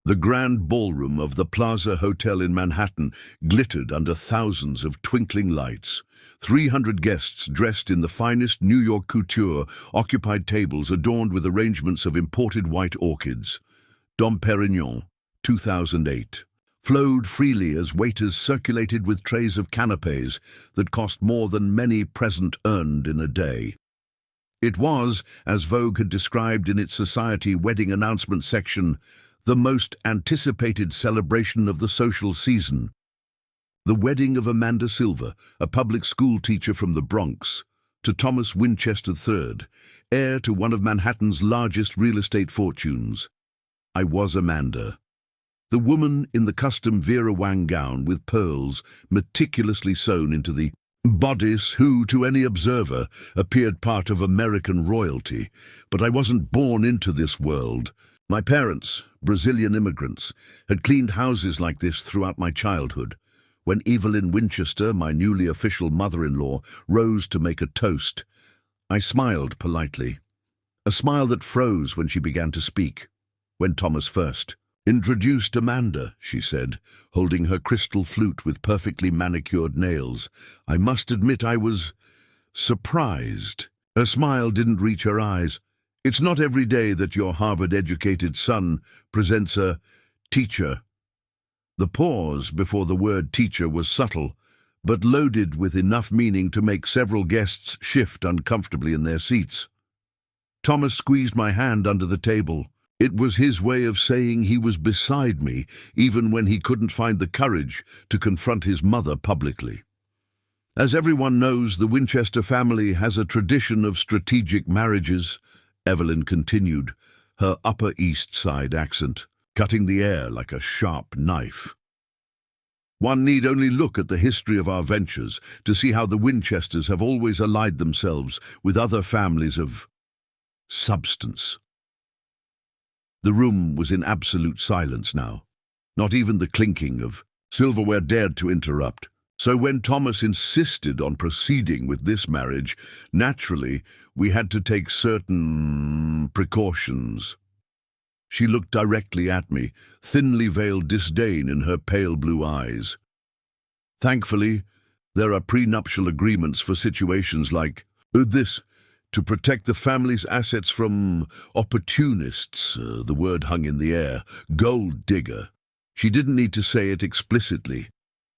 The grand ballroom of the Plaza Hotel in Manhattan glittered under thousands of twinkling lights. 300 guests dressed in the finest New York couture occupied tables adorned with arrangements of imported white orchids. Dom Perignon, 2008, flowed freely as waiters circulated with trays of canapés that cost more than many presents earned in a day. It was, as Vogue had described in its Society wedding announcement section, the most anticipated celebration of the social season. The wedding of Amanda Silver, a public school teacher from the Bronx, to Thomas Winchester III, heir to one of Manhattan's largest real estate fortunes. I was Amanda, the woman in the custom Vera Wang gown with pearls meticulously sewn into the bodice who, to any observer, appeared part of American royalty. But I wasn't born into this world. My parents, Brazilian immigrants, had cleaned houses like this throughout my childhood. When Evelyn Winchester, my newly official mother-in-law, rose to make a toast, I smiled politely. A smile that froze when she began to speak. When Thomas first introduced Amanda, she said, holding her crystal flute with perfectly manicured nails, I must admit I was surprised. Her smile didn't reach her eyes. It's not every day that your Harvard-educated son presents a teacher. The pause before the word teacher was subtle, but loaded with enough meaning to make several guests shift uncomfortably in their seats. Thomas squeezed my hand under the table. It was his way of saying he was beside me, even when he couldn't find the courage to confront his mother publicly. As everyone knows, the Winchester family has a tradition of strategic marriages, Evelyn continued, her Upper East Side accent cutting the air like a sharp knife. One need only look at the history of our ventures to see how the Winchesters have always allied themselves with other families of substance. The room was in absolute silence now. Not even the clinking of silverware dared to interrupt. So when Thomas insisted on proceeding with this marriage, naturally, we had to take certain precautions. She looked directly at me, thinly veiled disdain in her pale blue eyes. Thankfully, there are prenuptial agreements for situations like this, to protect the family's assets from opportunists, the word hung in the air, gold digger. She didn't need to say it explicitly.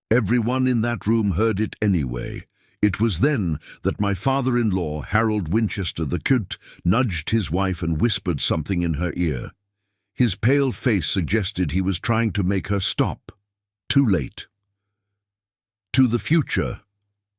Everyone in that room heard it anyway. It was then that my father-in-law, Harold Winchester the Cute, nudged his wife and whispered something in her ear. His pale face suggested he was trying to make her stop. Too late. To the future,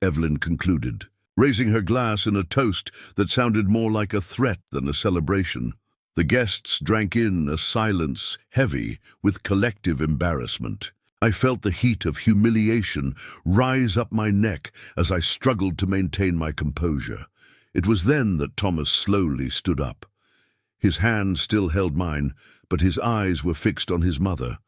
Evelyn concluded, raising her glass in a toast that sounded more like a threat than a celebration. The guests drank in a silence heavy with collective embarrassment. I felt the heat of humiliation rise up my neck as I struggled to maintain my composure. It was then that Thomas slowly stood up. His hand still held mine, but his eyes were fixed on his mother.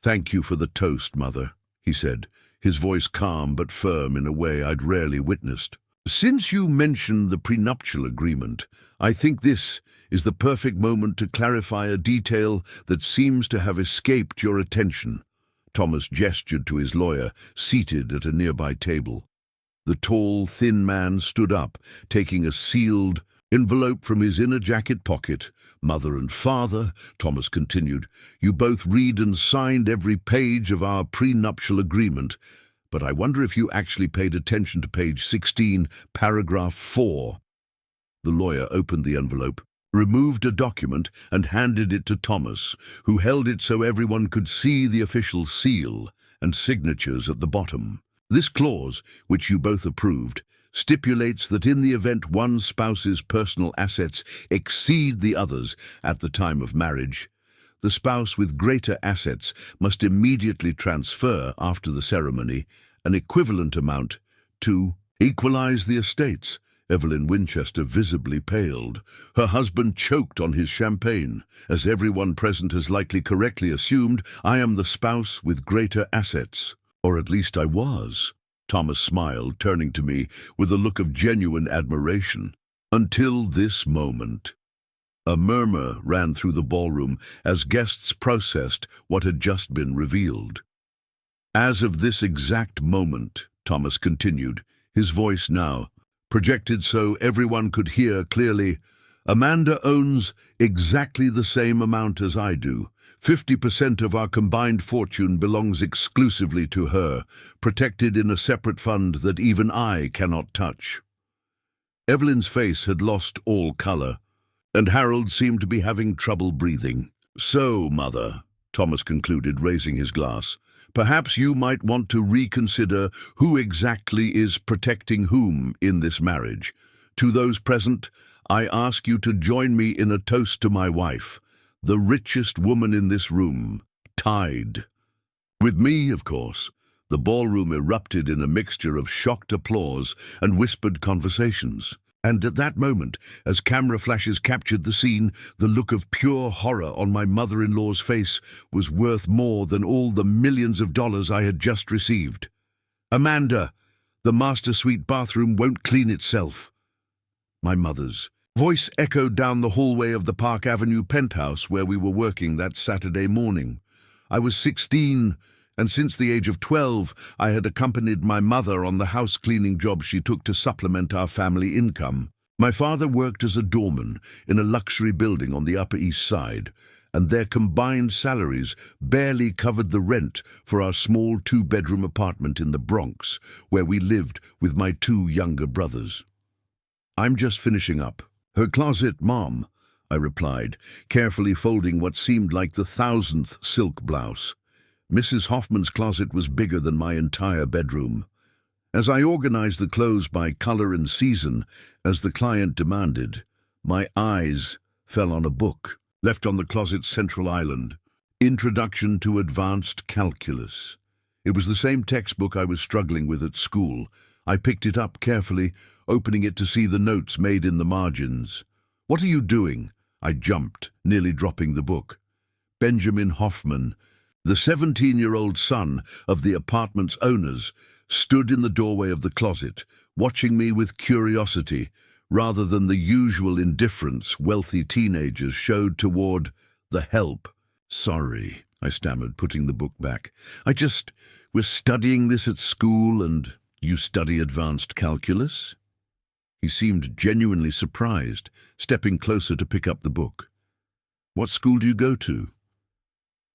"Thank you for the toast, Mother," he said, his voice calm but firm in a way I'd rarely witnessed. "Since you mentioned the prenuptial agreement, I think this is the perfect moment to clarify a detail that seems to have escaped your attention." Thomas gestured to his lawyer, seated at a nearby table. The tall, thin man stood up, taking a sealed envelope from his inner jacket pocket. "Mother and father," Thomas continued, "you both read and signed every page of our prenuptial agreement, but I wonder if you actually paid attention to page 16, paragraph 4. The lawyer opened the envelope, removed a document, and handed it to Thomas, who held it so everyone could see the official seal and signatures at the bottom. "This clause, which you both approved, stipulates that in the event one spouse's personal assets exceed the other's at the time of marriage, the spouse with greater assets must immediately transfer after the ceremony an equivalent amount to equalize the estates." Evelyn Winchester visibly paled. Her husband choked on his champagne. "As everyone present has likely correctly assumed, I am the spouse with greater assets. Or at least I was." Thomas smiled, turning to me with a look of genuine admiration. "Until this moment." A murmur ran through the ballroom as guests processed what had just been revealed. As of this exact moment, Thomas continued, his voice now projected so everyone could hear clearly, Amanda owns exactly the same amount as I do. 50% of our combined fortune belongs exclusively to her, protected in a separate fund that even I cannot touch. Evelyn's face had lost all color, and Harold seemed to be having trouble breathing. So, Mother, Thomas concluded, raising his glass, perhaps you might want to reconsider who exactly is protecting whom in this marriage. To those present, I ask you to join me in a toast to my wife, the richest woman in this room, tied. With me, of course. The ballroom erupted in a mixture of shocked applause and whispered conversations. And at that moment, as camera flashes captured the scene, the look of pure horror on my mother-in-law's face was worth more than all the millions of dollars I had just received. Amanda, the master suite bathroom won't clean itself. My mother's voice echoed down the hallway of the Park Avenue penthouse where we were working that Saturday morning. I was 16, and since the age of 12, I had accompanied my mother on the house-cleaning job she took to supplement our family income. My father worked as a doorman in a luxury building on the Upper East Side, and their combined salaries barely covered the rent for our small two-bedroom apartment in the Bronx, where we lived with my two younger brothers. I'm just finishing up. Her closet, Mom, I replied, carefully folding what seemed like the 1,000th silk blouse. Mrs. Hoffman's closet was bigger than my entire bedroom. As I organized the clothes by color and season, as the client demanded, my eyes fell on a book left on the closet's central island, Introduction to Advanced Calculus. It was the same textbook I was struggling with at school. I picked it up carefully, opening it to see the notes made in the margins. What are you doing? I jumped, nearly dropping the book. Benjamin Hoffman, the 17-year-old son of the apartment's owners, stood in the doorway of the closet, watching me with curiosity, rather than the usual indifference wealthy teenagers showed toward the help. Sorry, I stammered, putting the book back. We're studying this at school, and you study advanced calculus? He seemed genuinely surprised, stepping closer to pick up the book. What school do you go to?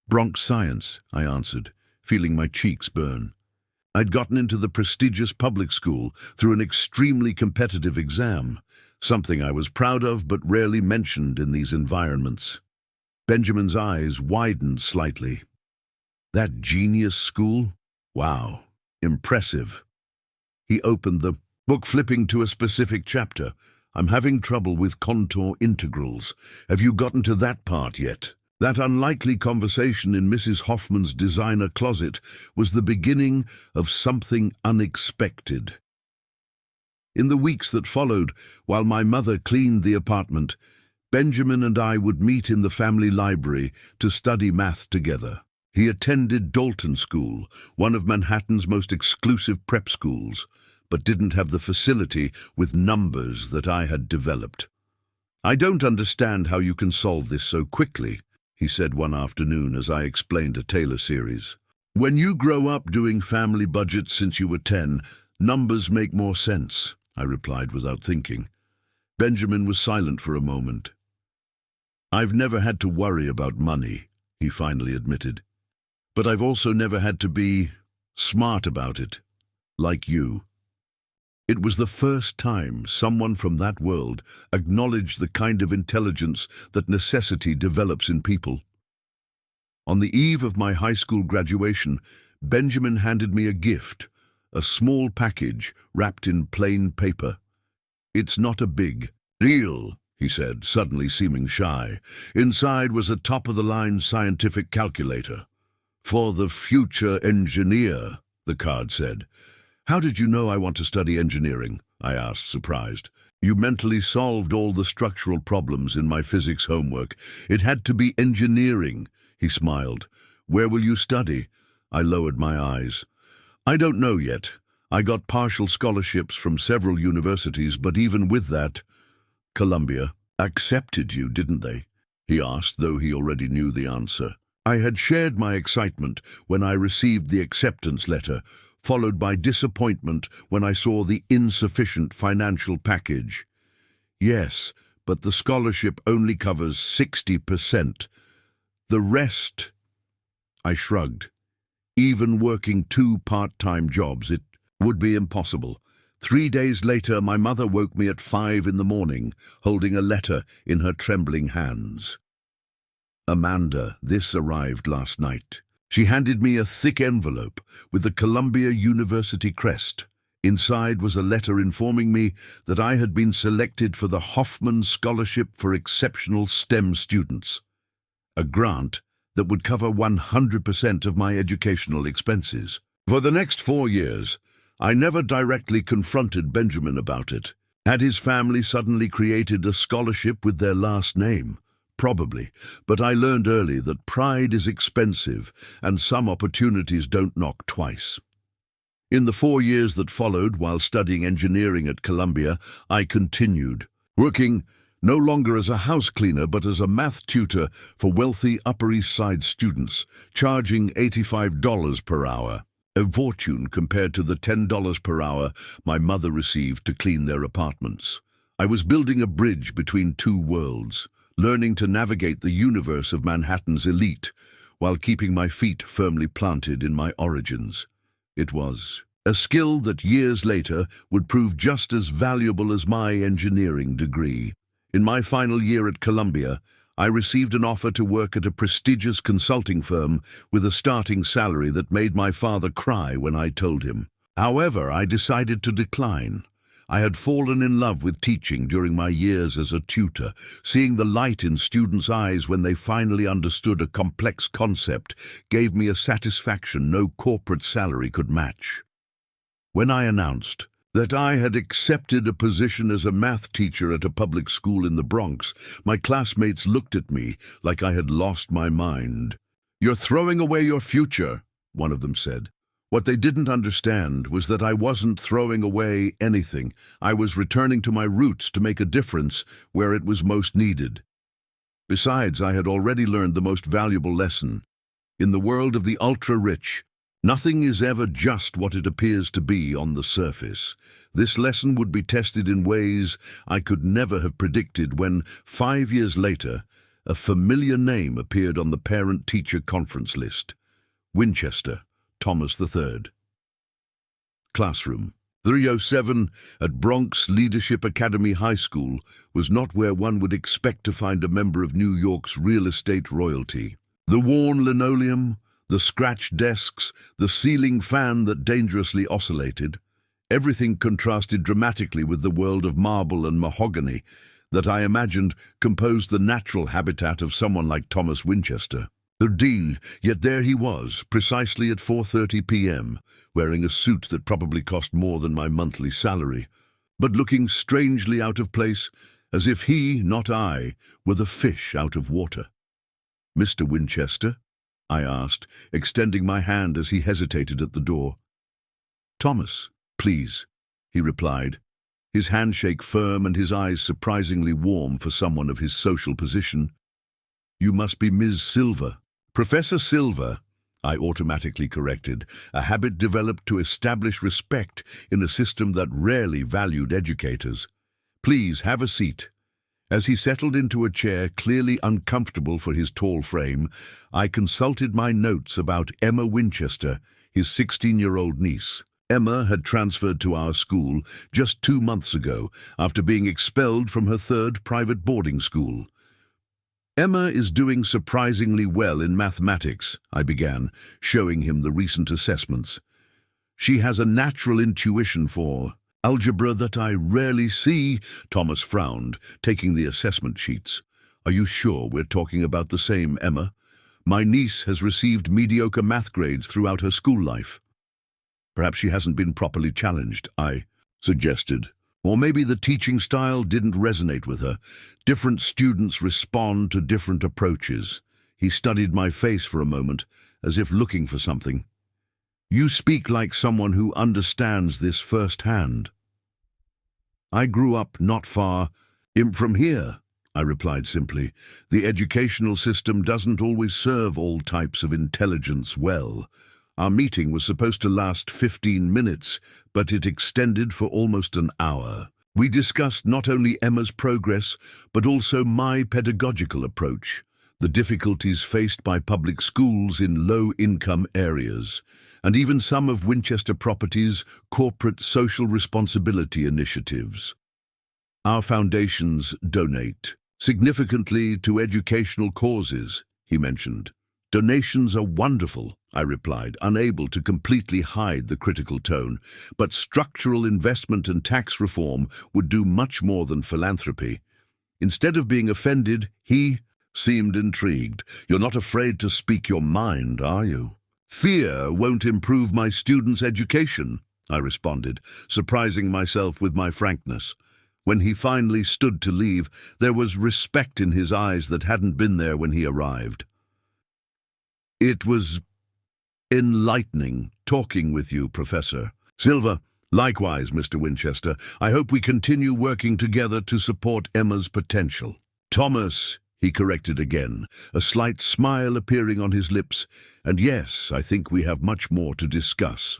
Bronx Science, I answered, feeling my cheeks burn. I'd gotten into the prestigious public school through an extremely competitive exam, something I was proud of but rarely mentioned in these environments. Benjamin's eyes widened slightly. That genius school? Wow, impressive. He opened the book, flipping to a specific chapter. I'm having trouble with contour integrals. Have you gotten to that part yet? That unlikely conversation in Mrs. Hoffman's designer closet was the beginning of something unexpected. In the weeks that followed, while my mother cleaned the apartment, Benjamin and I would meet in the family library to study math together. He attended Dalton School, one of Manhattan's most exclusive prep schools, but didn't have the facility with numbers that I had developed. I don't understand how you can solve this so quickly, he said one afternoon as I explained a Taylor series. When you grow up doing family budgets since you were 10, numbers make more sense, I replied without thinking. Benjamin was silent for a moment. I've never had to worry about money, he finally admitted. But I've also never had to be smart about it, like you. It was the first time someone from that world acknowledged the kind of intelligence that necessity develops in people. On the eve of my high school graduation, Benjamin handed me a gift, a small package wrapped in plain paper. It's not a big deal, he said, suddenly seeming shy. Inside was a top-of-the-line scientific calculator. For the future engineer, the card said. How did you know I want to study engineering? I asked, surprised. You mentally solved all the structural problems in my physics homework. It had to be engineering, he smiled. Where will you study? I lowered my eyes. I don't know yet. I got partial scholarships from several universities, but even with that, Columbia. accepted you, didn't they?" he asked, though he already knew the answer. I had shared my excitement when I received the acceptance letter, followed by disappointment when I saw the insufficient financial package. "Yes, but the scholarship only covers 60%. The rest—" I shrugged. Even working 2 part-time jobs, it would be impossible. 3 days later, my mother woke me at 5 in the morning, holding a letter in her trembling hands. "Amanda, this arrived last night." She handed me a thick envelope with the Columbia University crest. Inside was a letter informing me that I had been selected for the Hoffman Scholarship for Exceptional STEM Students, a grant that would cover 100% of my educational expenses. For the next 4 years, I never directly confronted Benjamin about it. Had his family suddenly created a scholarship with their last name? Probably, but I learned early that pride is expensive and some opportunities don't knock twice. In the 4 years that followed while studying engineering at Columbia, I continued, working no longer as a house cleaner but as a math tutor for wealthy Upper East Side students, charging $85 per hour, a fortune compared to the $10 per hour my mother received to clean their apartments. I was building a bridge between 2 worlds, learning to navigate the universe of Manhattan's elite while keeping my feet firmly planted in my origins. It was a skill that years later would prove just as valuable as my engineering degree. In my final year at Columbia, I received an offer to work at a prestigious consulting firm with a starting salary that made my father cry when I told him. However, I decided to decline. I had fallen in love with teaching during my years as a tutor. Seeing the light in students' eyes when they finally understood a complex concept gave me a satisfaction no corporate salary could match. When I announced that I had accepted a position as a math teacher at a public school in the Bronx, my classmates looked at me like I had lost my mind. "You're throwing away your future," one of them said. What they didn't understand was that I wasn't throwing away anything. I was returning to my roots to make a difference where it was most needed. Besides, I had already learned the most valuable lesson. In the world of the ultra-rich, nothing is ever just what it appears to be on the surface. This lesson would be tested in ways I could never have predicted when, 5 years later, a familiar name appeared on the parent-teacher conference list. Winchester, Thomas III. Classroom. 307 at Bronx Leadership Academy High School was not where one would expect to find a member of New York's real estate royalty. The worn linoleum, the scratched desks, the ceiling fan that dangerously oscillated, everything contrasted dramatically with the world of marble and mahogany that I imagined composed the natural habitat of someone like Thomas Winchester. The dean, yet there he was, precisely at 4:30 p.m., wearing a suit that probably cost more than my monthly salary, but looking strangely out of place, as if he, not I, were the fish out of water. "Mr. Winchester?" I asked, extending my hand as he hesitated at the door. "Thomas, please," he replied, his handshake firm and his eyes surprisingly warm for someone of his social position. "You must be Ms. Silver." "Professor Silver," I automatically corrected, a habit developed to establish respect in a system that rarely valued educators. "Please have a seat." As he settled into a chair, clearly uncomfortable for his tall frame, I consulted my notes about Emma Winchester, his 16-year-old niece. Emma had transferred to our school just 2 months ago after being expelled from her 3rd private boarding school. "Emma is doing surprisingly well in mathematics," I began, showing him the recent assessments. "She has a natural intuition for algebra that I rarely see." Thomas frowned, taking the assessment sheets. "Are you sure we're talking about the same Emma? My niece has received mediocre math grades throughout her school life." "Perhaps she hasn't been properly challenged," I suggested. "Or maybe the teaching style didn't resonate with her. Different students respond to different approaches." He studied my face for a moment, as if looking for something. "You speak like someone who understands this firsthand." "I grew up not far from here," I replied simply. The educational system doesn't always serve all types of intelligence well. Our meeting was supposed to last 15 minutes, but it extended for almost an hour. We discussed not only Emma's progress, but also my pedagogical approach, the difficulties faced by public schools in low-income areas, and even some of Winchester Properties' corporate social responsibility initiatives. Our foundations donate significantly to educational causes, he mentioned. Donations are wonderful, I replied, unable to completely hide the critical tone, but structural investment and tax reform would do much more than philanthropy. Instead of being offended, he seemed intrigued. You're not afraid to speak your mind, are you? Fear won't improve my students' education, I responded, surprising myself with my frankness. When he finally stood to leave, there was respect in his eyes that hadn't been there when he arrived. It was enlightening talking with you, Professor. Silver, likewise, Mr. Winchester. I hope we continue working together to support Emma's potential. Thomas, he corrected again, a slight smile appearing on his lips, and yes, I think we have much more to discuss.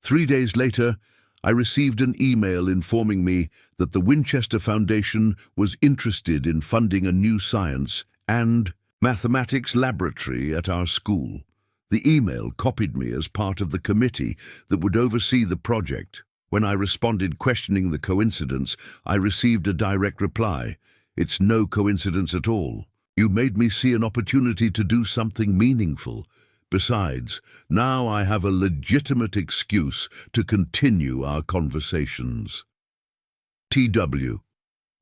3 days later, I received an email informing me that the Winchester Foundation was interested in funding a new science and mathematics laboratory at our school. The email copied me as part of the committee that would oversee the project. When I responded questioning the coincidence, I received a direct reply. It's no coincidence at all. You made me see an opportunity to do something meaningful. Besides, now I have a legitimate excuse to continue our conversations. TW.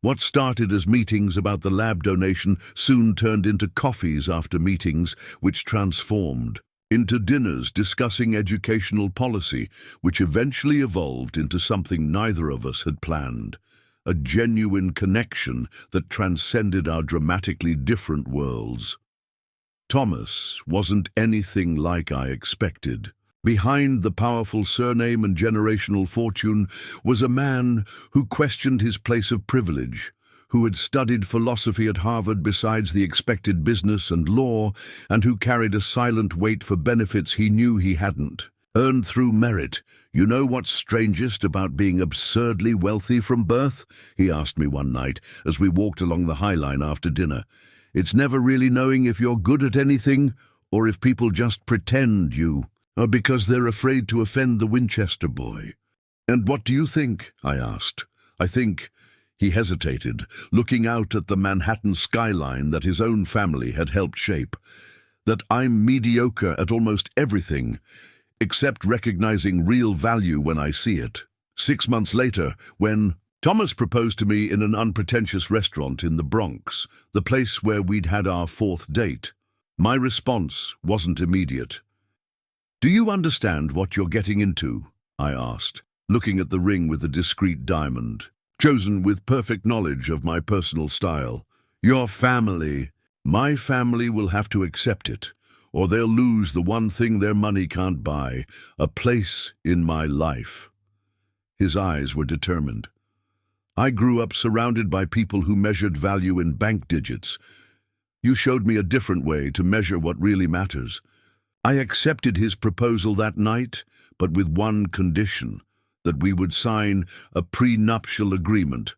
What started as meetings about the lab donation soon turned into coffees after meetings, which transformed into dinners discussing educational policy, which eventually evolved into something neither of us had planned. A genuine connection that transcended our dramatically different worlds. Thomas wasn't anything like I expected. Behind the powerful surname and generational fortune was a man who questioned his place of privilege, who had studied philosophy at Harvard besides the expected business and law, and who carried a silent weight for benefits he knew he hadn't earned through merit. You know what's strangest about being absurdly wealthy from birth? He asked me one night as we walked along the High Line after dinner. It's never really knowing if you're good at anything or if people just pretend you are because they're afraid to offend the Winchester boy. And what do you think? I asked. I think, he hesitated, looking out at the Manhattan skyline that his own family had helped shape, that I'm mediocre at almost everything, except recognizing real value when I see it. 6 months later, when Thomas proposed to me in an unpretentious restaurant in the Bronx, the place where we'd had our 4th date, my response wasn't immediate. Do you understand what you're getting into? I asked, looking at the ring with the discreet diamond, chosen with perfect knowledge of my personal style. Your family, my family will have to accept it, or they'll lose the one thing their money can't buy, a place in my life. His eyes were determined. I grew up surrounded by people who measured value in bank digits. You showed me a different way to measure what really matters. I accepted his proposal that night, but with one condition, that we would sign a prenuptial agreement,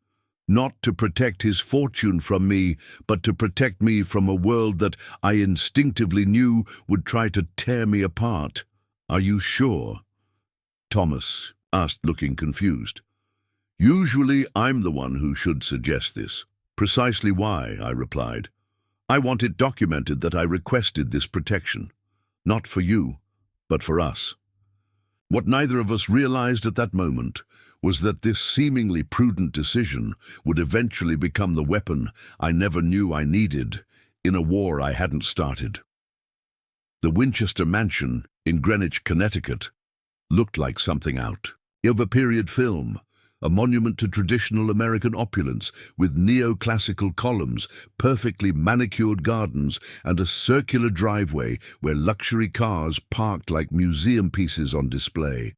not to protect his fortune from me, but to protect me from a world that I instinctively knew would try to tear me apart. Are you sure? Thomas asked, looking confused. Usually I'm the one who should suggest this. Precisely why, I replied. I want it documented that I requested this protection. Not for you, but for us. What neither of us realized at that moment was that this seemingly prudent decision would eventually become the weapon I never knew I needed in a war I hadn't started. The Winchester Mansion in Greenwich, Connecticut, looked like something out of a period film, a monument to traditional American opulence with neoclassical columns, perfectly manicured gardens, and a circular driveway where luxury cars parked like museum pieces on display.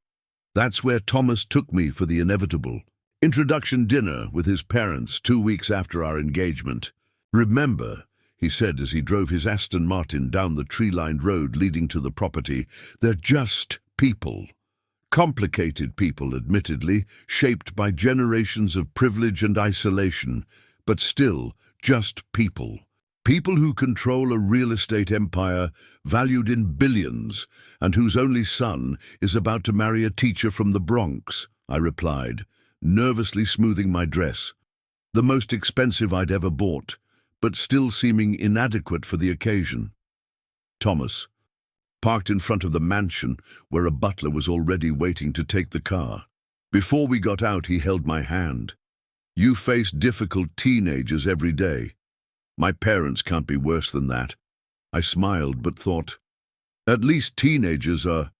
That's where Thomas took me for the inevitable. Introduction dinner with his parents 2 weeks after our engagement. Remember, he said as he drove his Aston Martin down the tree-lined road leading to the property, they're just people. Complicated people, admittedly, shaped by generations of privilege and isolation, but still just people. People who control a real estate empire valued in billions and whose only son is about to marry a teacher from the Bronx, I replied, nervously smoothing my dress. The most expensive I'd ever bought, but still seeming inadequate for the occasion. Thomas, parked in front of the mansion where a butler was already waiting to take the car. Before we got out, he held my hand. You face difficult teenagers every day. My parents can't be worse than that. I smiled but thought, at least teenagers are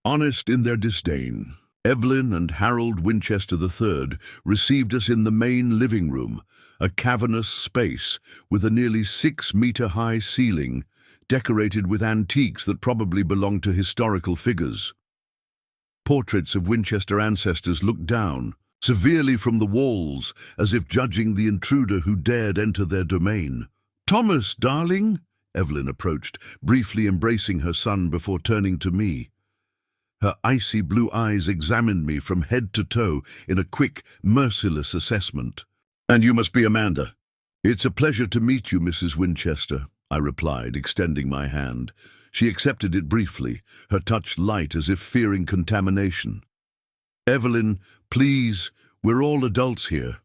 honest in their disdain. Evelyn and Harold Winchester III received us in the main living room, a cavernous space with a nearly 6-meter-high ceiling, decorated with antiques that probably belonged to historical figures. Portraits of Winchester ancestors looked down, severely from the walls, as if judging the intruder who dared enter their domain. Thomas, darling, Evelyn approached, briefly embracing her son before turning to me. Her icy blue eyes examined me from head to toe in a quick, merciless assessment. And you must be Amanda. It's a pleasure to meet you, Mrs. Winchester, I replied, extending my hand. She accepted it briefly, her touch light as if fearing contamination. Evelyn, please, we're all adults here.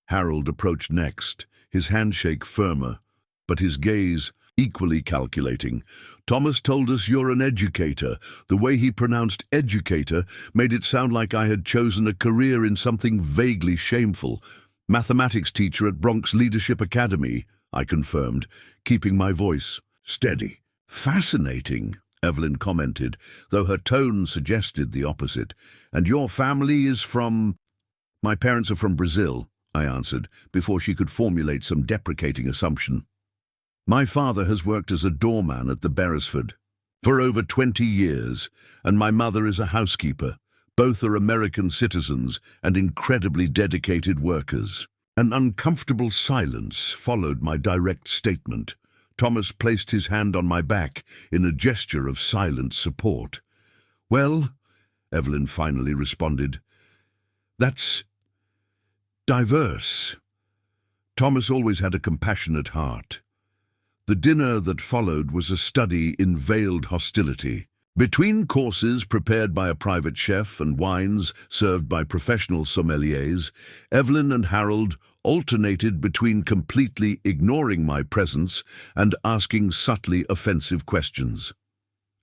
Harold approached next, his handshake firmer, but his gaze equally calculating. Thomas told us you're an educator. The way he pronounced educator made it sound like I had chosen a career in something vaguely shameful. Mathematics teacher at Bronx Leadership Academy, I confirmed, keeping my voice steady. Fascinating, Evelyn commented, though her tone suggested the opposite. And your family is from... My parents are from Brazil, I answered, before she could formulate some deprecating assumption. My father has worked as a doorman at the Beresford for over 20 years, and my mother is a housekeeper. Both are American citizens and incredibly dedicated workers. An uncomfortable silence followed my direct statement. Thomas placed his hand on my back in a gesture of silent support. Well, Evelyn finally responded, that's diverse. Thomas always had a compassionate heart. The dinner that followed was a study in veiled hostility. Between courses prepared by a private chef and wines served by professional sommeliers, Evelyn and Harold alternated between completely ignoring my presence and asking subtly offensive questions.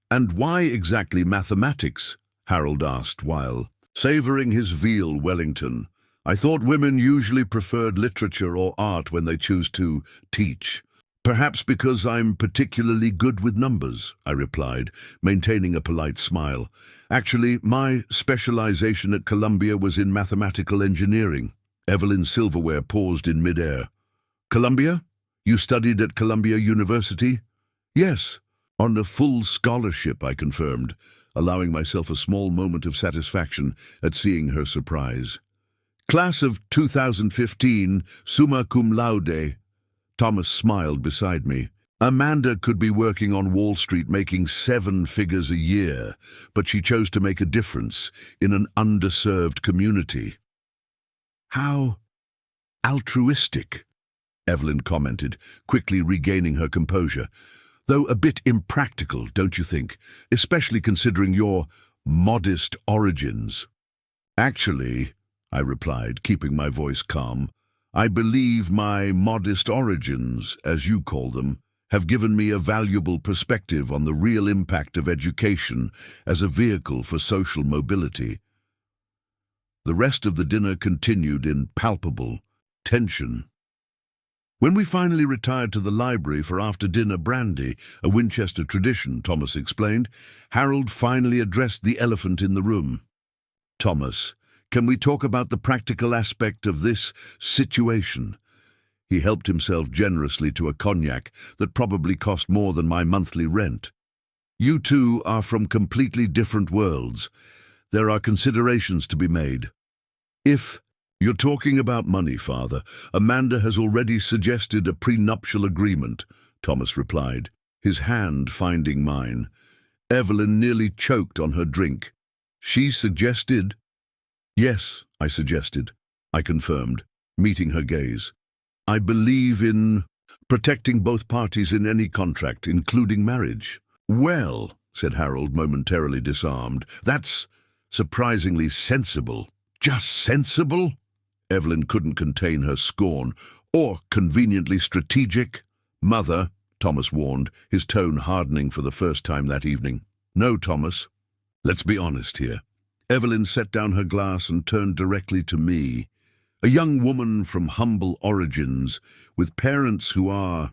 And why exactly mathematics? Harold asked while savouring his veal Wellington. I thought women usually preferred literature or art when they choose to teach. Perhaps because I'm particularly good with numbers, I replied, maintaining a polite smile. Actually, my specialization at Columbia was in mathematical engineering. Evelyn's silverware paused in midair. Columbia? You studied at Columbia University? Yes, on a full scholarship, I confirmed, allowing myself a small moment of satisfaction at seeing her surprise. Class of 2015, summa cum laude. Thomas smiled beside me. Amanda could be working on Wall Street making 7 figures a year, but she chose to make a difference in an underserved community. How altruistic, Evelyn commented, quickly regaining her composure. Though a bit impractical, don't you think? Especially considering your modest origins. Actually, I replied, keeping my voice calm, I believe my modest origins, as you call them, have given me a valuable perspective on the real impact of education as a vehicle for social mobility. The rest of the dinner continued in palpable tension. When we finally retired to the library for after-dinner brandy, a Winchester tradition, Thomas explained, Harold finally addressed the elephant in the room. Thomas, can we talk about the practical aspect of this situation? He helped himself generously to a cognac that probably cost more than my monthly rent. You two are from completely different worlds. There are considerations to be made. If You're talking about money, Father. Amanda has already suggested a prenuptial agreement, Thomas replied, his hand finding mine. Evelyn nearly choked on her drink. She suggested? Yes, I suggested, I confirmed, meeting her gaze. I believe in protecting both parties in any contract, including marriage. Well, said Harold, momentarily disarmed, that's surprisingly sensible. Just sensible? Evelyn couldn't contain her scorn. Or conveniently strategic? Mother, Thomas warned, his tone hardening for the first time that evening. No, Thomas. Let's be honest here. Evelyn set down her glass and turned directly to me. A young woman from humble origins, with parents who are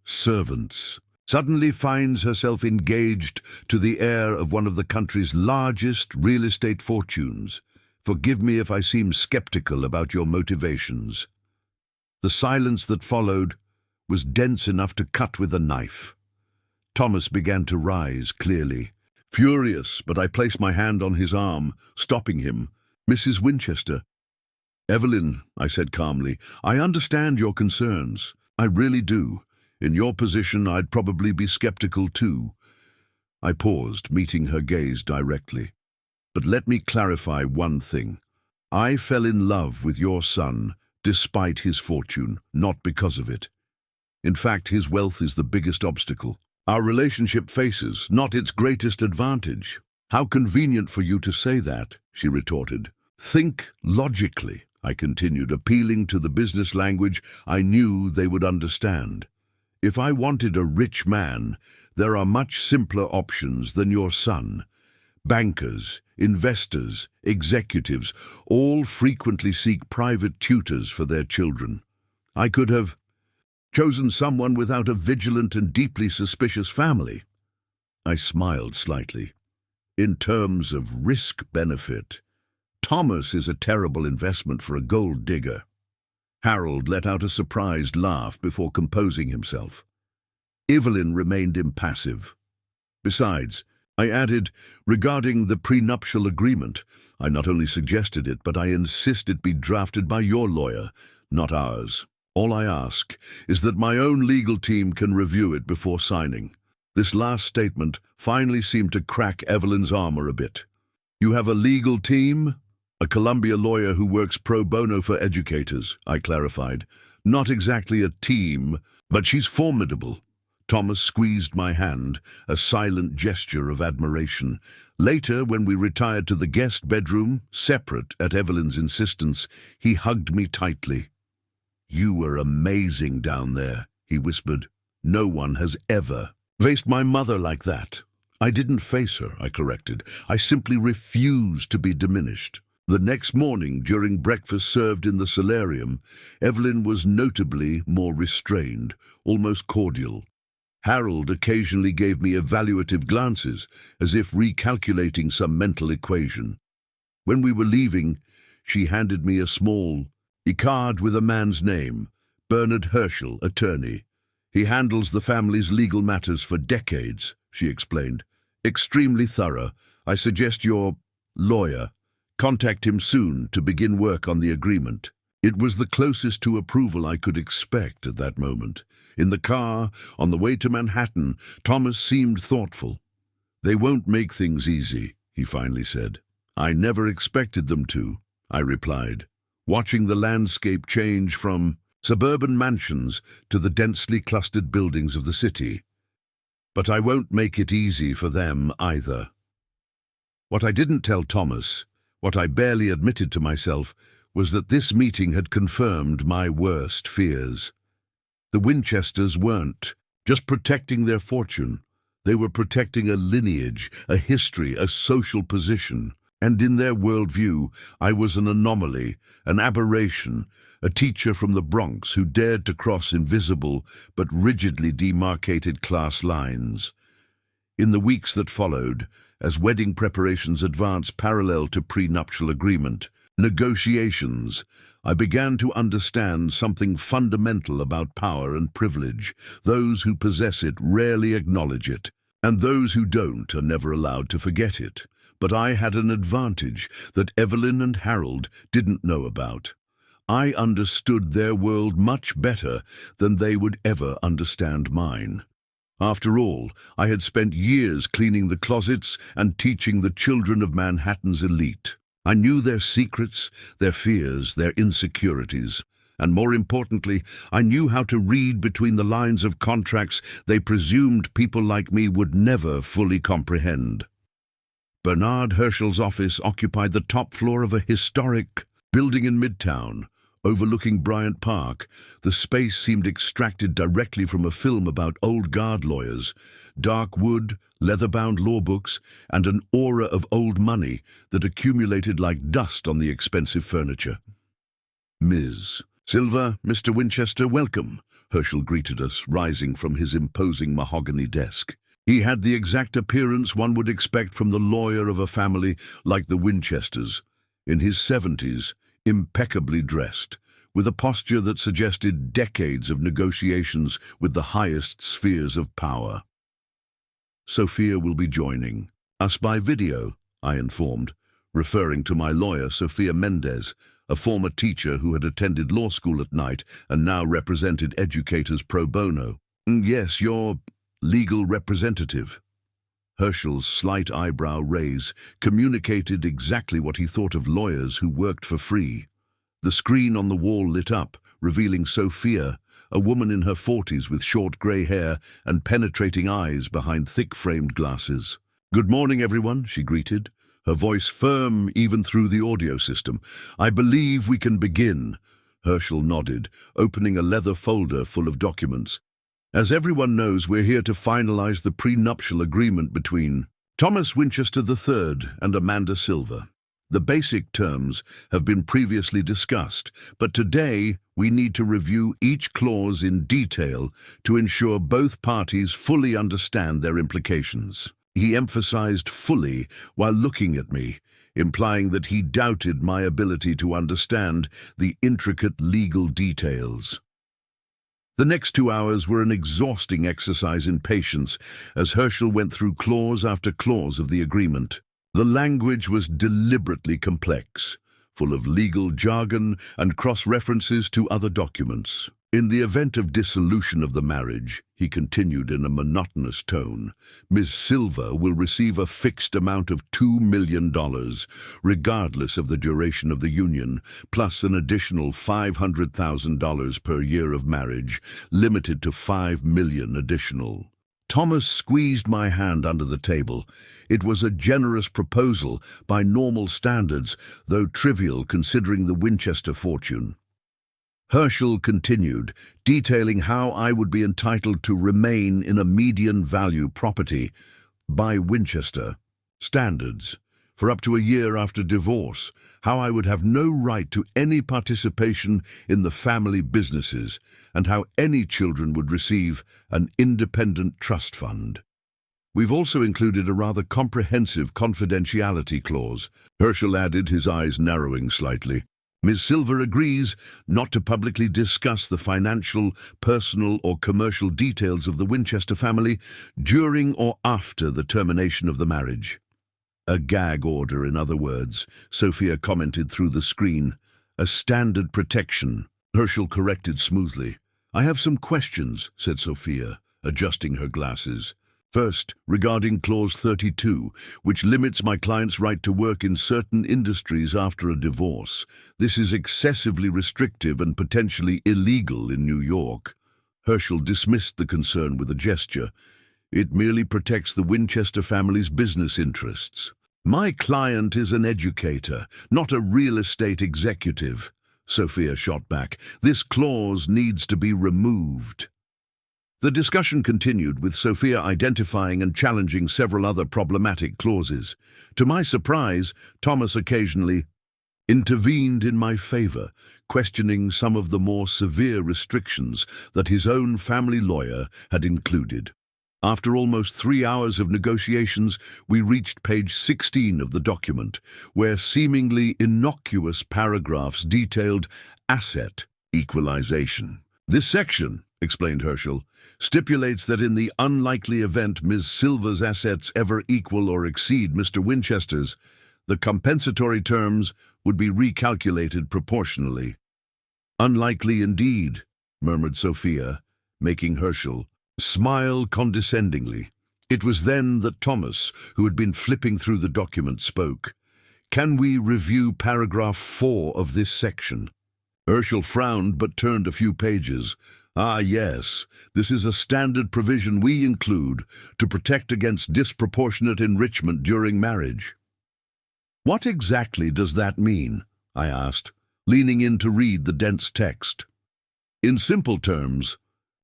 servants, suddenly finds herself engaged to the heir of one of the country's largest real estate fortunes. Forgive me if I seem skeptical about your motivations. The silence that followed was dense enough to cut with a knife. Thomas began to rise, clearly. Furious, but I placed my hand on his arm, stopping him. Mrs. Winchester. Evelyn, I said calmly, I understand your concerns. I really do. In your position, I'd probably be skeptical too. I paused, meeting her gaze directly. But let me clarify one thing. I fell in love with your son, despite his fortune, not because of it. In fact, his wealth is the biggest obstacle our relationship faces, not its greatest advantage. How convenient for you to say that, she retorted. Think logically, I continued, appealing to the business language I knew they would understand. If I wanted a rich man, there are much simpler options than your son. Bankers, investors, executives, all frequently seek private tutors for their children. I could have chosen someone without a vigilant and deeply suspicious family. I smiled slightly. In terms of risk-benefit, Thomas is a terrible investment for a gold digger. Harold let out a surprised laugh before composing himself. Evelyn remained impassive. Besides, I added, regarding the prenuptial agreement, I not only suggested it, but I insist it be drafted by your lawyer, not ours. All I ask is that my own legal team can review it before signing. This last statement finally seemed to crack Evelyn's armor a bit. You have a legal team? A Columbia lawyer who works pro bono for educators, I clarified. Not exactly a team, but she's formidable. Thomas squeezed my hand, a silent gesture of admiration. Later, when we retired to the guest bedroom, separate at Evelyn's insistence, he hugged me tightly. You were amazing down there, he whispered. No one has ever faced my mother like that. I didn't face her, I corrected. I simply refused to be diminished. The next morning, during breakfast served in the solarium, Evelyn was notably more restrained, almost cordial. Harold occasionally gave me evaluative glances, as if recalculating some mental equation. When we were leaving, she handed me a small card with a man's name, Bernard Herschel, attorney. He handles the family's legal matters for decades, she explained. Extremely thorough. I suggest your lawyer contact him soon to begin work on the agreement. It was the closest to approval I could expect at that moment. In the car, on the way to Manhattan, Thomas seemed thoughtful. They won't make things easy, he finally said. I never expected them to, I replied, watching the landscape change from suburban mansions to the densely clustered buildings of the city. But I won't make it easy for them either. What I didn't tell Thomas, what I barely admitted to myself, was that this meeting had confirmed my worst fears. The Winchesters weren't just protecting their fortune. They were protecting a lineage, a history, a social position. And in their worldview, I was an anomaly, an aberration, a teacher from the Bronx who dared to cross invisible but rigidly demarcated class lines. In the weeks that followed, as wedding preparations advanced parallel to prenuptial agreement, negotiations, I began to understand something fundamental about power and privilege. Those who possess it rarely acknowledge it, and those who don't are never allowed to forget it. But I had an advantage that Evelyn and Harold didn't know about. I understood their world much better than they would ever understand mine. After all, I had spent years cleaning the closets and teaching the children of Manhattan's elite. I knew their secrets, their fears, their insecurities. And more importantly, I knew how to read between the lines of contracts they presumed people like me would never fully comprehend. Bernard Herschel's office occupied the top floor of a historic building in Midtown, overlooking Bryant Park. The space seemed extracted directly from a film about old guard lawyers, dark wood, leather-bound law books, and an aura of old money that accumulated like dust on the expensive furniture. Ms. Silver, Mr. Winchester, welcome, Herschel greeted us, rising from his imposing mahogany desk. He had the exact appearance one would expect from the lawyer of a family like the Winchesters, in his 70s, impeccably dressed, with a posture that suggested decades of negotiations with the highest spheres of power. Sophia will be joining us by video, I informed, referring to my lawyer, Sophia Mendez, a former teacher who had attended law school at night and now represented educators pro bono. Yes, your legal representative. Herschel's slight eyebrow raise communicated exactly what he thought of lawyers who worked for free. The screen on the wall lit up, revealing Sophia, a woman in her 40s with short grey hair and penetrating eyes behind thick-framed glasses. "Good morning, everyone," she greeted, her voice firm even through the audio system. "I believe we can begin." Herschel nodded, opening a leather folder full of documents. "As everyone knows, we're here to finalize the prenuptial agreement between Thomas Winchester III and Amanda Silver. The basic terms have been previously discussed, but today we need to review each clause in detail to ensure both parties fully understand their implications." He emphasized fully while looking at me, implying that he doubted my ability to understand the intricate legal details. The next 2 hours were an exhausting exercise in patience as Herschel went through clause after clause of the agreement. The language was deliberately complex, full of legal jargon and cross-references to other documents. "In the event of dissolution of the marriage," he continued in a monotonous tone, "Ms. Silver will receive a fixed amount of $2 million, regardless of the duration of the union, plus an additional $500,000 per year of marriage, limited to $5 million additional." Thomas squeezed my hand under the table. It was a generous proposal by normal standards, though trivial considering the Winchester fortune. Herschel continued, detailing how I would be entitled to remain in a median value property by Winchester standards for up to a year after divorce, how I would have no right to any participation in the family businesses, and how any children would receive an independent trust fund. "We've also included a rather comprehensive confidentiality clause," Herschel added, his eyes narrowing slightly. "Ms. Silver agrees not to publicly discuss the financial, personal, or commercial details of the Winchester family during or after the termination of the marriage." A gag order, in other words, Sophia commented through the screen. "A standard protection," Herschel corrected smoothly. "I have some questions," said Sophia, adjusting her glasses. "First, regarding Clause 32, which limits my client's right to work in certain industries after a divorce. This is excessively restrictive and potentially illegal in New York." Herschel dismissed the concern with a gesture. "It merely protects the Winchester family's business interests." "My client is an educator, not a real estate executive," Sophia shot back. "This clause needs to be removed." The discussion continued, with Sophia identifying and challenging several other problematic clauses. To my surprise, Thomas occasionally intervened in my favor, questioning some of the more severe restrictions that his own family lawyer had included. After almost 3 hours of negotiations, we reached page 16 of the document, where seemingly innocuous paragraphs detailed asset equalization. "This section," explained Herschel, stipulates that in the unlikely event Ms. Silver's assets ever equal or exceed Mr. Winchester's, the compensatory terms would be recalculated proportionally. Unlikely indeed, murmured Sophia, making Herschel smile condescendingly. It was then that Thomas, who had been flipping through the document, spoke. Can we review paragraph 4 of this section? Herschel frowned but turned a few pages. Ah, yes, this is a standard provision we include to protect against disproportionate enrichment during marriage. What exactly does that mean? I asked, leaning in to read the dense text. In simple terms,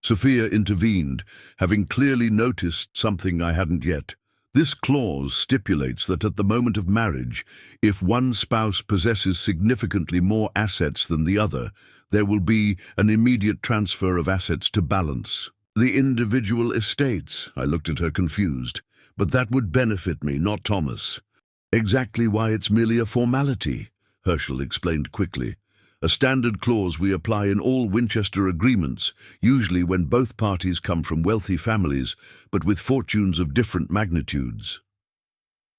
Sophia intervened, having clearly noticed something I hadn't yet. This clause stipulates that at the moment of marriage, if one spouse possesses significantly more assets than the other, there will be an immediate transfer of assets to balance the individual estates. I looked at her confused. But that would benefit me, not Thomas. Exactly why it's merely a formality, Herschel explained quickly. A standard clause we apply in all Winchester agreements, usually when both parties come from wealthy families, but with fortunes of different magnitudes.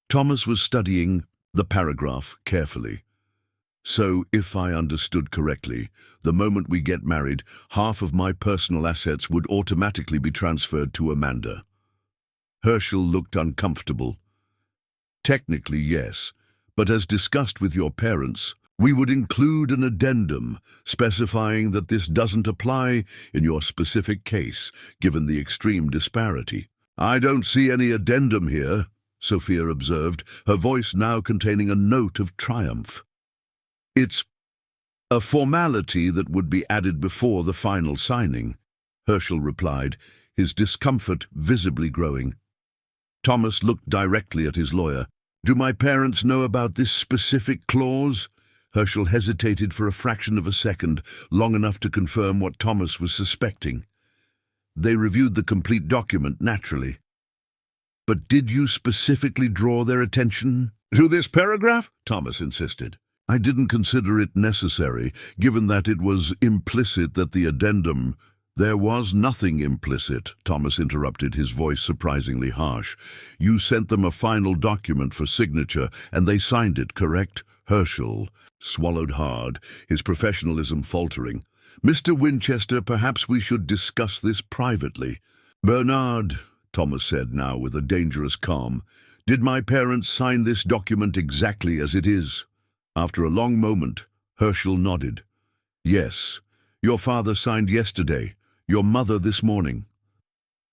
Thomas was studying the paragraph carefully. So, if I understood correctly, the moment we get married, half of my personal assets would automatically be transferred to Amanda. Herschel looked uncomfortable. Technically, yes, but as discussed with your parents, we would include an addendum specifying that this doesn't apply in your specific case, given the extreme disparity. I don't see any addendum here, Sophia observed, her voice now containing a note of triumph. It's a formality that would be added before the final signing, Herschel replied, his discomfort visibly growing. Thomas looked directly at his lawyer. Do my parents know about this specific clause? Herschel hesitated for a fraction of a second, long enough to confirm what Thomas was suspecting. They reviewed the complete document, naturally. But did you specifically draw their attention to this paragraph? Thomas insisted. I didn't consider it necessary, given that it was implicit that the addendum— There was nothing implicit, Thomas interrupted, his voice surprisingly harsh. You sent them a final document for signature, and they signed it, correct? Herschel swallowed hard, his professionalism faltering. Mr. Winchester, perhaps we should discuss this privately. Bernard, Thomas said now with a dangerous calm, did my parents sign this document exactly as it is? After a long moment, Herschel nodded. Yes, your father signed yesterday, your mother this morning.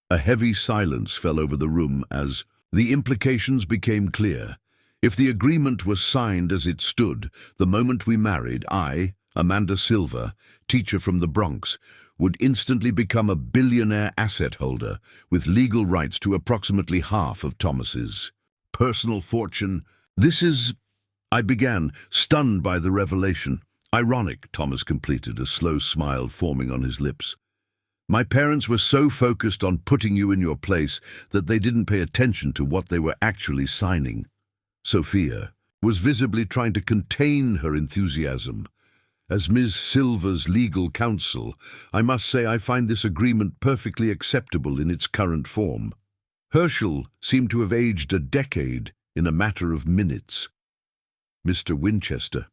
A heavy silence fell over the room as the implications became clear. If the agreement was signed as it stood, the moment we married, I, Amanda Silver, teacher from the Bronx, would instantly become a billionaire asset holder with legal rights to approximately half of Thomas's personal fortune. This is— I began, stunned by the revelation. Ironic, Thomas completed, a slow smile forming on his lips. My parents were so focused on putting you in your place that they didn't pay attention to what they were actually signing. Sophia was visibly trying to contain her enthusiasm. As Ms. Silver's legal counsel, I must say I find this agreement perfectly acceptable in its current form. Herschel seemed to have aged a decade in a matter of minutes. Mr. Winchester.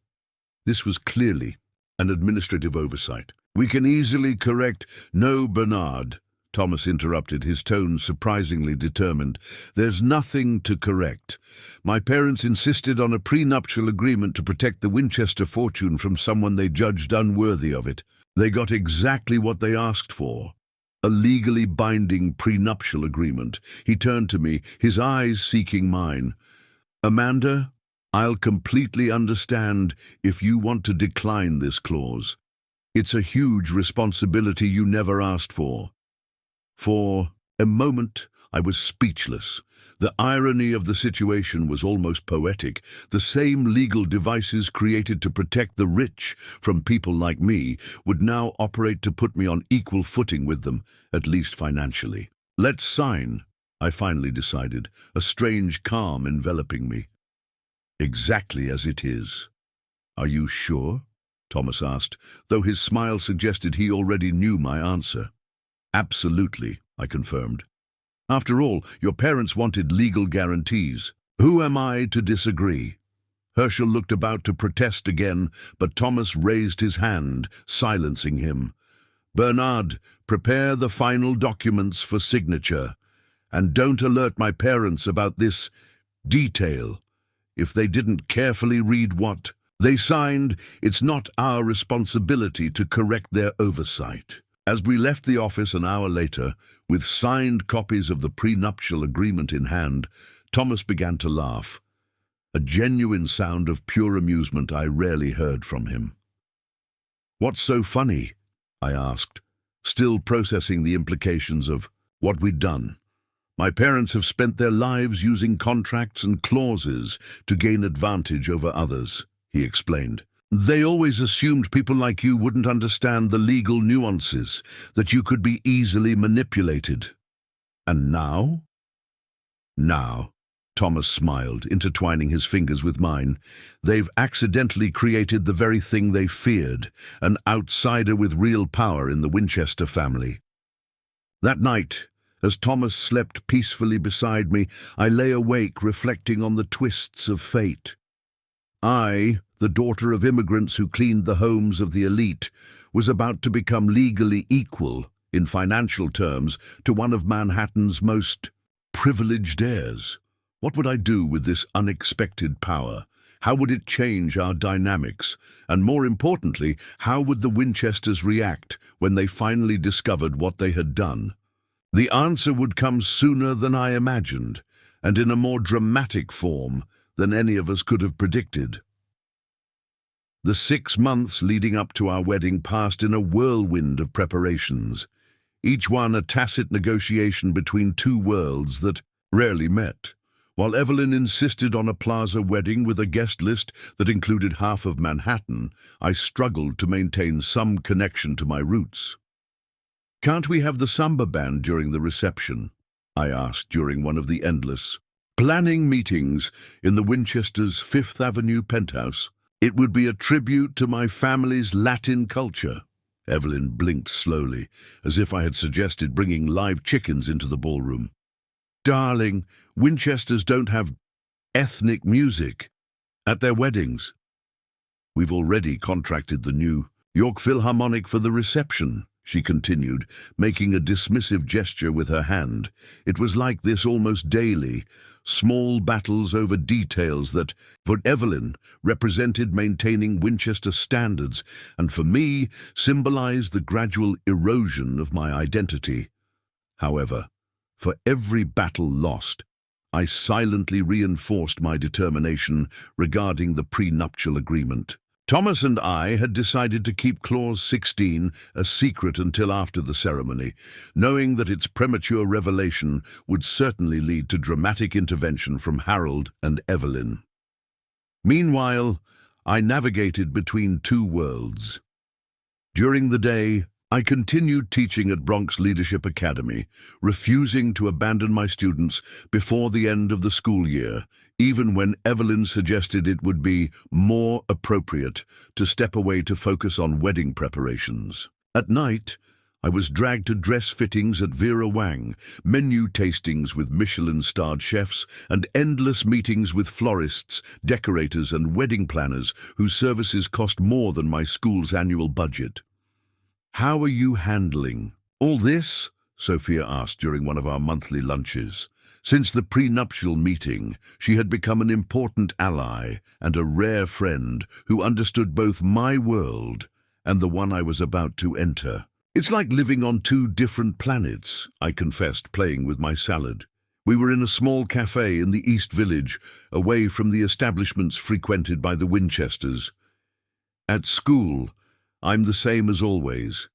This was clearly an administrative oversight. We can easily correct— No, Bernard, Thomas interrupted, his tone surprisingly determined. There's nothing to correct. My parents insisted on a prenuptial agreement to protect the Winchester fortune from someone they judged unworthy of it. They got exactly what they asked for. A legally binding prenuptial agreement. He turned to me, his eyes seeking mine. Amanda, I'll completely understand if you want to decline this clause. It's a huge responsibility you never asked for. For a moment, I was speechless. The irony of the situation was almost poetic. The same legal devices created to protect the rich from people like me would now operate to put me on equal footing with them, at least financially. Let's sign, I finally decided, a strange calm enveloping me. Exactly as it is. Are you sure? Thomas asked, though his smile suggested he already knew my answer. Absolutely, I confirmed. After all, your parents wanted legal guarantees. Who am I to disagree? Herschel looked about to protest again, but Thomas raised his hand, silencing him. Bernard, prepare the final documents for signature, and don't alert my parents about this detail. If they didn't carefully read what they signed, it's not our responsibility to correct their oversight. As we left the office an hour later, with signed copies of the prenuptial agreement in hand, Thomas began to laugh, a genuine sound of pure amusement I rarely heard from him. "What's so funny?" I asked, still processing the implications of what we'd done. "My parents have spent their lives using contracts and clauses to gain advantage over others," he explained. "They always assumed people like you wouldn't understand the legal nuances, that you could be easily manipulated. And now?" "Now," Thomas smiled, intertwining his fingers with mine, "they've accidentally created the very thing they feared, an outsider with real power in the Winchester family." That night, as Thomas slept peacefully beside me, I lay awake reflecting on the twists of fate. I, the daughter of immigrants who cleaned the homes of the elite, was about to become legally equal, in financial terms, to one of Manhattan's most privileged heirs. What would I do with this unexpected power? How would it change our dynamics? And more importantly, how would the Winchesters react when they finally discovered what they had done? The answer would come sooner than I imagined, and in a more dramatic form than any of us could have predicted. The 6 months leading up to our wedding passed in a whirlwind of preparations, each one a tacit negotiation between two worlds that rarely met. While Evelyn insisted on a plaza wedding with a guest list that included half of Manhattan, I struggled to maintain some connection to my roots. "Can't we have the samba band during the reception?" I asked during one of the endless planning meetings in the Winchesters' Fifth Avenue penthouse. "It would be a tribute to my family's Latin culture." Evelyn blinked slowly, as if I had suggested bringing live chickens into the ballroom. "Darling, Winchesters don't have ethnic music at their weddings." "We've already contracted the New York Philharmonic for the reception," she continued, making a dismissive gesture with her hand. It was like this almost daily, small battles over details that, for Evelyn, represented maintaining Winchester standards, and for me, symbolized the gradual erosion of my identity. However, for every battle lost, I silently reinforced my determination regarding the prenuptial agreement. Thomas and I had decided to keep Clause 16 a secret until after the ceremony, knowing that its premature revelation would certainly lead to dramatic intervention from Harold and Evelyn. Meanwhile, I navigated between two worlds. During the day, I continued teaching at Bronx Leadership Academy, refusing to abandon my students before the end of the school year, even when Evelyn suggested it would be more appropriate to step away to focus on wedding preparations. At night, I was dragged to dress fittings at Vera Wang, menu tastings with Michelin-starred chefs, and endless meetings with florists, decorators, and wedding planners whose services cost more than my school's annual budget. "How are you handling all this?" Sophia asked during one of our monthly lunches. Since the prenuptial meeting, she had become an important ally and a rare friend who understood both my world and the one I was about to enter. "It's like living on two different planets," I confessed, playing with my salad. We were in a small cafe in the East Village, away from the establishments frequented by the Winchesters. "At school, I'm the same as always.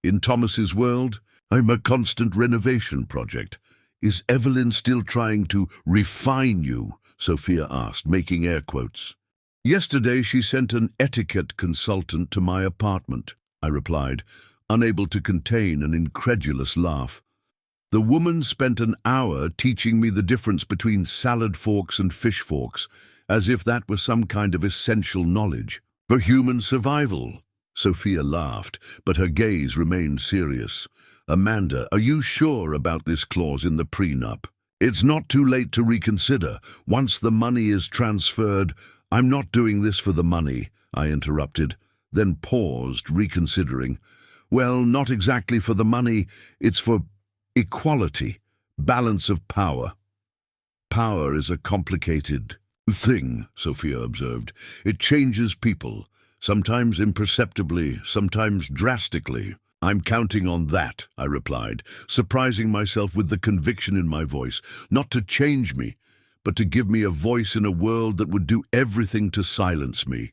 In Thomas's world, I'm a constant renovation project." "Is Evelyn still trying to refine you?" Sophia asked, making air quotes. "Yesterday she sent an etiquette consultant to my apartment," I replied, unable to contain an incredulous laugh. "The woman spent an hour teaching me the difference between salad forks and fish forks, as if that was some kind of essential knowledge for human survival." Sophia laughed, but her gaze remained serious. "Amanda, are you sure about this clause in the prenup? It's not too late to reconsider. Once the money is transferred—" "I'm not doing this for the money," I interrupted, then paused, reconsidering. "Well, not exactly for the money. It's for equality, balance of power." "Power is a complicated thing," Sophia observed. "It changes people, sometimes imperceptibly, sometimes drastically." "I'm counting on that," I replied, surprising myself with the conviction in my voice, not to change me, but to give me a voice in a world that would do everything to silence me.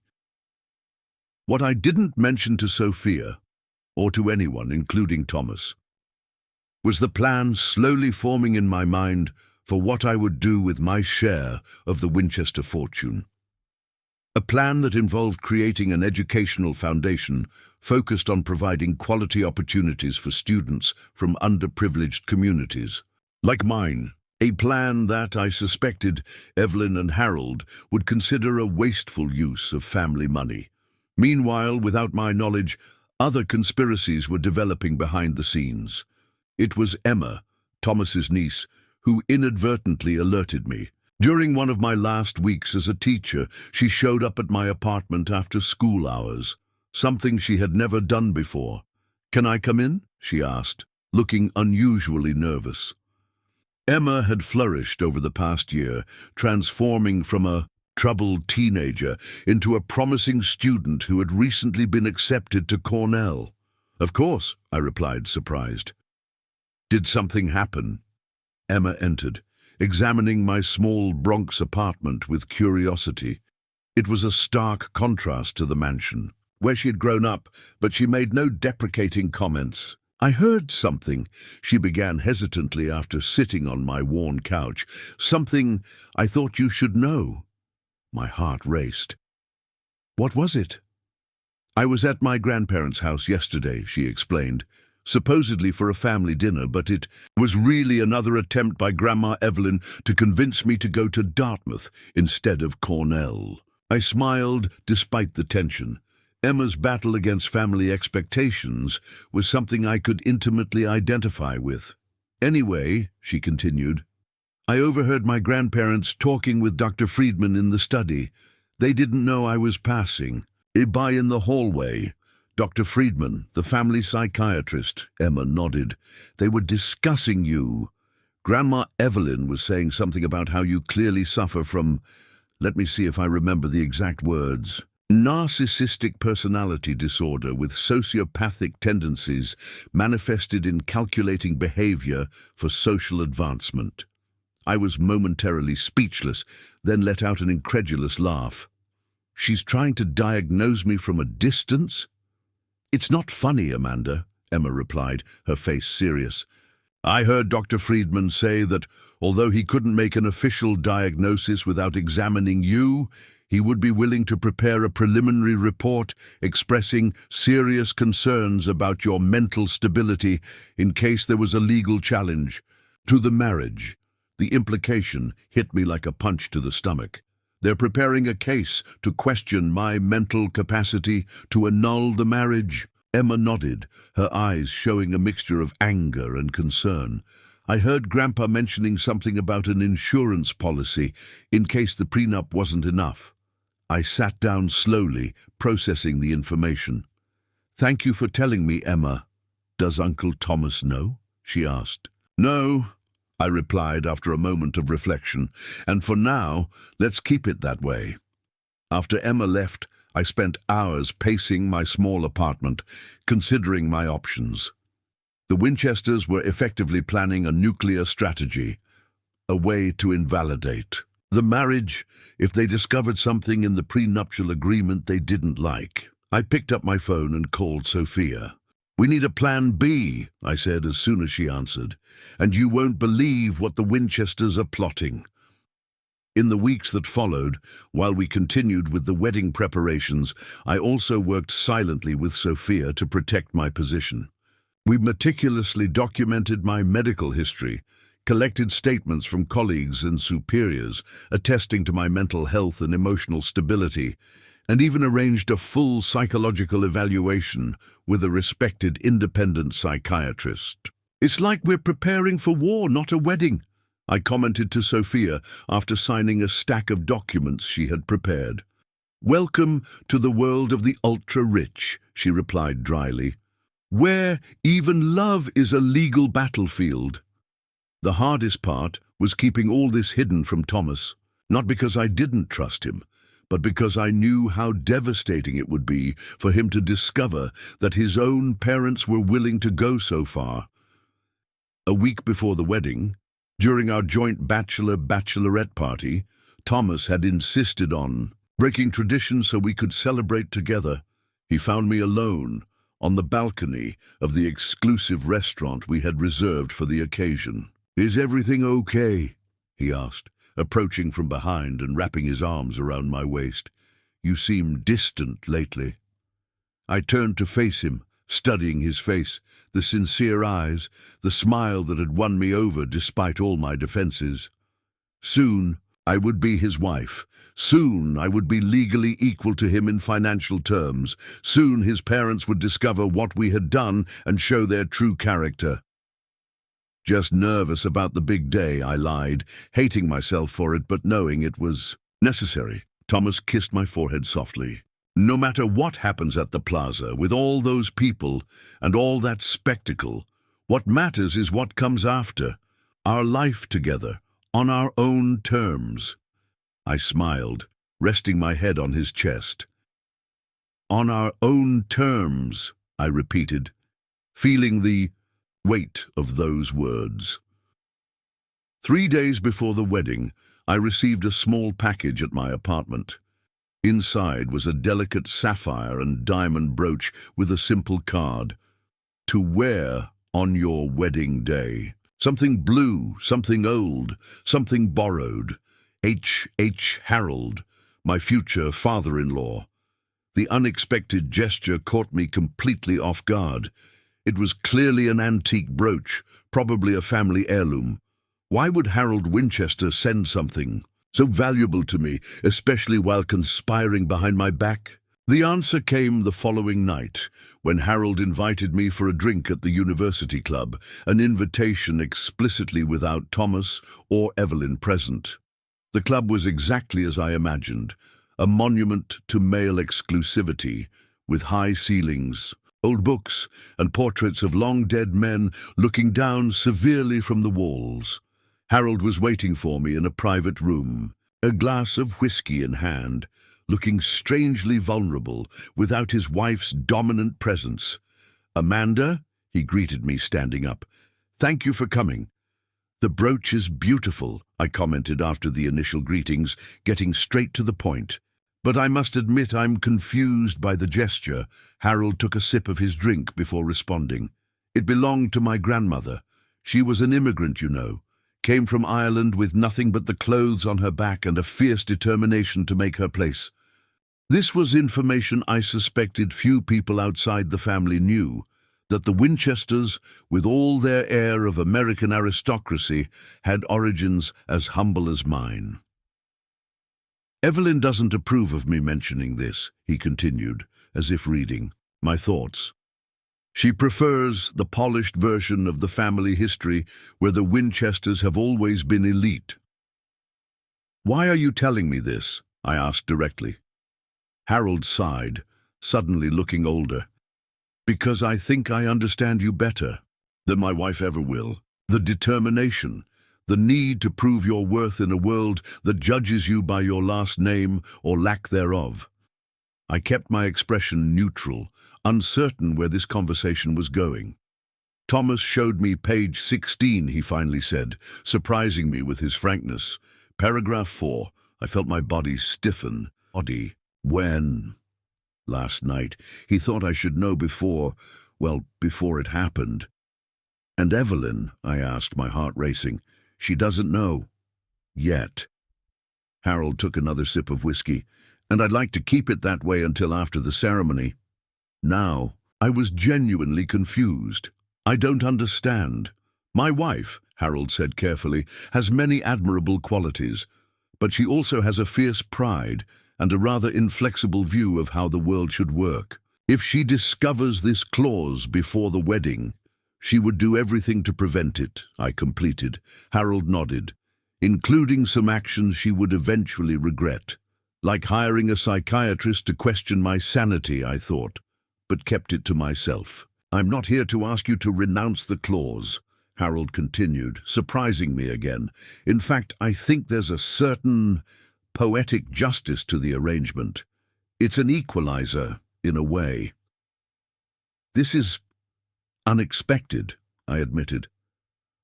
What I didn't mention to Sophia, or to anyone, including Thomas, was the plan slowly forming in my mind for what I would do with my share of the Winchester fortune. A plan that involved creating an educational foundation focused on providing quality opportunities for students from underprivileged communities, like mine. A plan that, I suspected, Evelyn and Harold would consider a wasteful use of family money. Meanwhile, without my knowledge, other conspiracies were developing behind the scenes. It was Emma, Thomas's niece, who inadvertently alerted me. During one of my last weeks as a teacher, she showed up at my apartment after school hours, something she had never done before. "Can I come in?" she asked, looking unusually nervous. Emma had flourished over the past year, transforming from a troubled teenager into a promising student who had recently been accepted to Cornell. "Of course," I replied, surprised. "Did something happen?" Emma entered, examining my small Bronx apartment with curiosity. It was a stark contrast to the mansion, where she had grown up, but she made no deprecating comments. "I heard something," she began hesitantly after sitting on my worn couch. "Something I thought you should know." My heart raced. "What was it?" "I was at my grandparents' house yesterday," she explained, "supposedly for a family dinner, but it was really another attempt by Grandma Evelyn to convince me to go to Dartmouth instead of Cornell." I smiled despite the tension. Emma's battle against family expectations was something I could intimately identify with. "Anyway," she continued, "I overheard my grandparents talking with Dr. Friedman in the study. They didn't know I was passing. By in the hallway. Dr. Friedman, the family psychiatrist," Emma nodded. "They were discussing you. Grandma Evelyn was saying something about how you clearly suffer from, let me see if I remember the exact words, narcissistic personality disorder with sociopathic tendencies manifested in calculating behavior for social advancement." I was momentarily speechless, then let out an incredulous laugh. "She's trying to diagnose me from a distance?" "It's not funny, Amanda," Emma replied, her face serious. "I heard Dr. Friedman say that although he couldn't make an official diagnosis without examining you, he would be willing to prepare a preliminary report expressing serious concerns about your mental stability in case there was a legal challenge to the marriage." The implication hit me like a punch to the stomach. They're preparing a case to question my mental capacity to annul the marriage. Emma nodded, her eyes showing a mixture of anger and concern. "I heard Grandpa mentioning something about an insurance policy in case the prenup wasn't enough." I sat down slowly, processing the information. "Thank you for telling me, Emma. Does Uncle Thomas know?" she asked. "No," I replied after a moment of reflection, "and for now, let's keep it that way." After Emma left, I spent hours pacing my small apartment, considering my options. The Winchesters were effectively planning a nuclear strategy, a way to invalidate the marriage if they discovered something in the prenuptial agreement they didn't like. I picked up my phone and called Sophia. "We need a plan B," I said as soon as she answered, "and you won't believe what the Winchesters are plotting." In the weeks that followed, while we continued with the wedding preparations, I also worked silently with Sophia to protect my position. We meticulously documented my medical history, collected statements from colleagues and superiors attesting to my mental health and emotional stability, and even arranged a full psychological evaluation with a respected independent psychiatrist. "It's like we're preparing for war, not a wedding," I commented to Sophia after signing a stack of documents she had prepared. "Welcome to the world of the ultra-rich," she replied dryly, "where even love is a legal battlefield." The hardest part was keeping all this hidden from Thomas, not because I didn't trust him, but because I knew how devastating it would be for him to discover that his own parents were willing to go so far. A week before the wedding, during our joint bachelorette party, Thomas had insisted on breaking tradition so we could celebrate together. He found me alone on the balcony of the exclusive restaurant we had reserved for the occasion. "Is everything okay?" he asked, approaching from behind and wrapping his arms around my waist. "You seem distant lately." I turned to face him, studying his face, the sincere eyes, the smile that had won me over despite all my defenses. Soon I would be his wife. Soon I would be legally equal to him in financial terms. Soon his parents would discover what we had done and show their true character. "Just nervous about the big day," I lied, hating myself for it but knowing it was necessary. Thomas kissed my forehead softly. "No matter what happens at the plaza, with all those people and all that spectacle, what matters is what comes after, our life together, on our own terms." I smiled, resting my head on his chest. "On our own terms," I repeated, feeling the weight of those words. 3 days before the wedding, I received a small package at my apartment. Inside was a delicate sapphire and diamond brooch with a simple card. "To wear on your wedding day." Something blue, something old, something borrowed. H. Harold, my future father-in-law. The unexpected gesture caught me completely off guard. It was clearly an antique brooch, probably a family heirloom. Why would Harold Winchester send something so valuable to me, especially while conspiring behind my back? The answer came the following night, when Harold invited me for a drink at the university club, an invitation explicitly without Thomas or Evelyn present. The club was exactly as I imagined, a monument to male exclusivity, with high ceilings, old books, and portraits of long-dead men looking down severely from the walls. Harold was waiting for me in a private room, a glass of whiskey in hand, looking strangely vulnerable without his wife's dominant presence. "Amanda," he greeted me standing up, "thank you for coming." "The brooch is beautiful," I commented after the initial greetings, getting straight to the point. "But I must admit I'm confused by the gesture." Harold took a sip of his drink before responding. "It belonged to my grandmother. She was an immigrant, you know. Came from Ireland with nothing but the clothes on her back and a fierce determination to make her place." This was information I suspected few people outside the family knew, that the Winchesters, with all their air of American aristocracy, had origins as humble as mine. "Evelyn doesn't approve of me mentioning this," he continued, as if reading my thoughts. "She prefers the polished version of the family history where the Winchesters have always been elite." "Why are you telling me this?" I asked directly. Harold sighed, suddenly looking older. "Because I think I understand you better than my wife ever will. The determination, the need to prove your worth in a world that judges you by your last name or lack thereof." I kept my expression neutral, uncertain where this conversation was going. "Thomas showed me page 16, he finally said, surprising me with his frankness. Paragraph 4. I felt my body stiffen. When? Last night. He thought I should know before it happened." "And Evelyn?" I asked, my heart racing. "She doesn't know. Yet." Harold took another sip of whiskey. "And I'd like to keep it that way until after the ceremony." Now, I was genuinely confused. "I don't understand. My wife," Harold said carefully, "has many admirable qualities, but she also has a fierce pride, and a rather inflexible view of how the world should work. If she discovers this clause before the wedding, she would do everything to prevent it, I completed. Harold nodded, including some actions she would eventually regret. Like hiring a psychiatrist to question my sanity, I thought, but kept it to myself. I'm not here to ask you to renounce the clause, Harold continued, surprising me again. In fact, I think there's a certain poetic justice to the arrangement. It's an equalizer, in a way. This is unexpected, I admitted.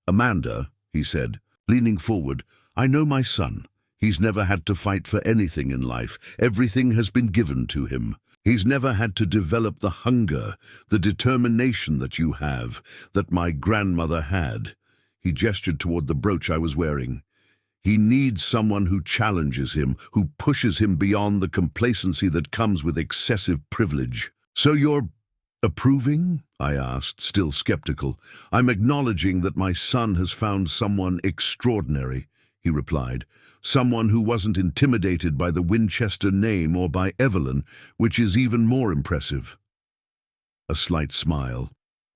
Amanda, he said, leaning forward, I know my son. He's never had to fight for anything in life. Everything has been given to him. He's never had to develop the hunger, the determination that you have, that my grandmother had. He gestured toward the brooch I was wearing. He needs someone who challenges him, who pushes him beyond the complacency that comes with excessive privilege. So you're approving? I asked, still skeptical. I'm acknowledging that my son has found someone extraordinary, he replied. Someone who wasn't intimidated by the Winchester name or by Evelyn, which is even more impressive. A slight smile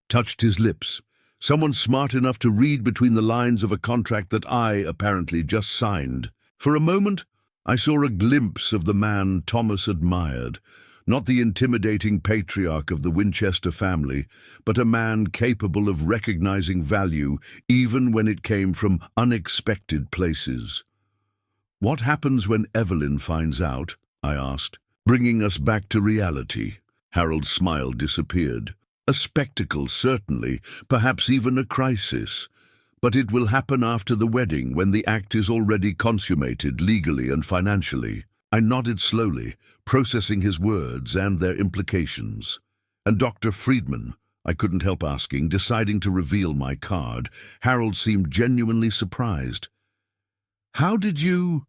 touched his lips. Someone smart enough to read between the lines of a contract that I apparently just signed. For a moment, I saw a glimpse of the man Thomas admired. Not the intimidating patriarch of the Winchester family, but a man capable of recognizing value even when it came from unexpected places. What happens when Evelyn finds out? I asked, bringing us back to reality. Harold's smile disappeared. A spectacle, certainly, perhaps even a crisis. But it will happen after the wedding, when the act is already consummated legally and financially. I nodded slowly, processing his words and their implications. And Dr. Friedman, I couldn't help asking, deciding to reveal my card. Harold seemed genuinely surprised. How did you...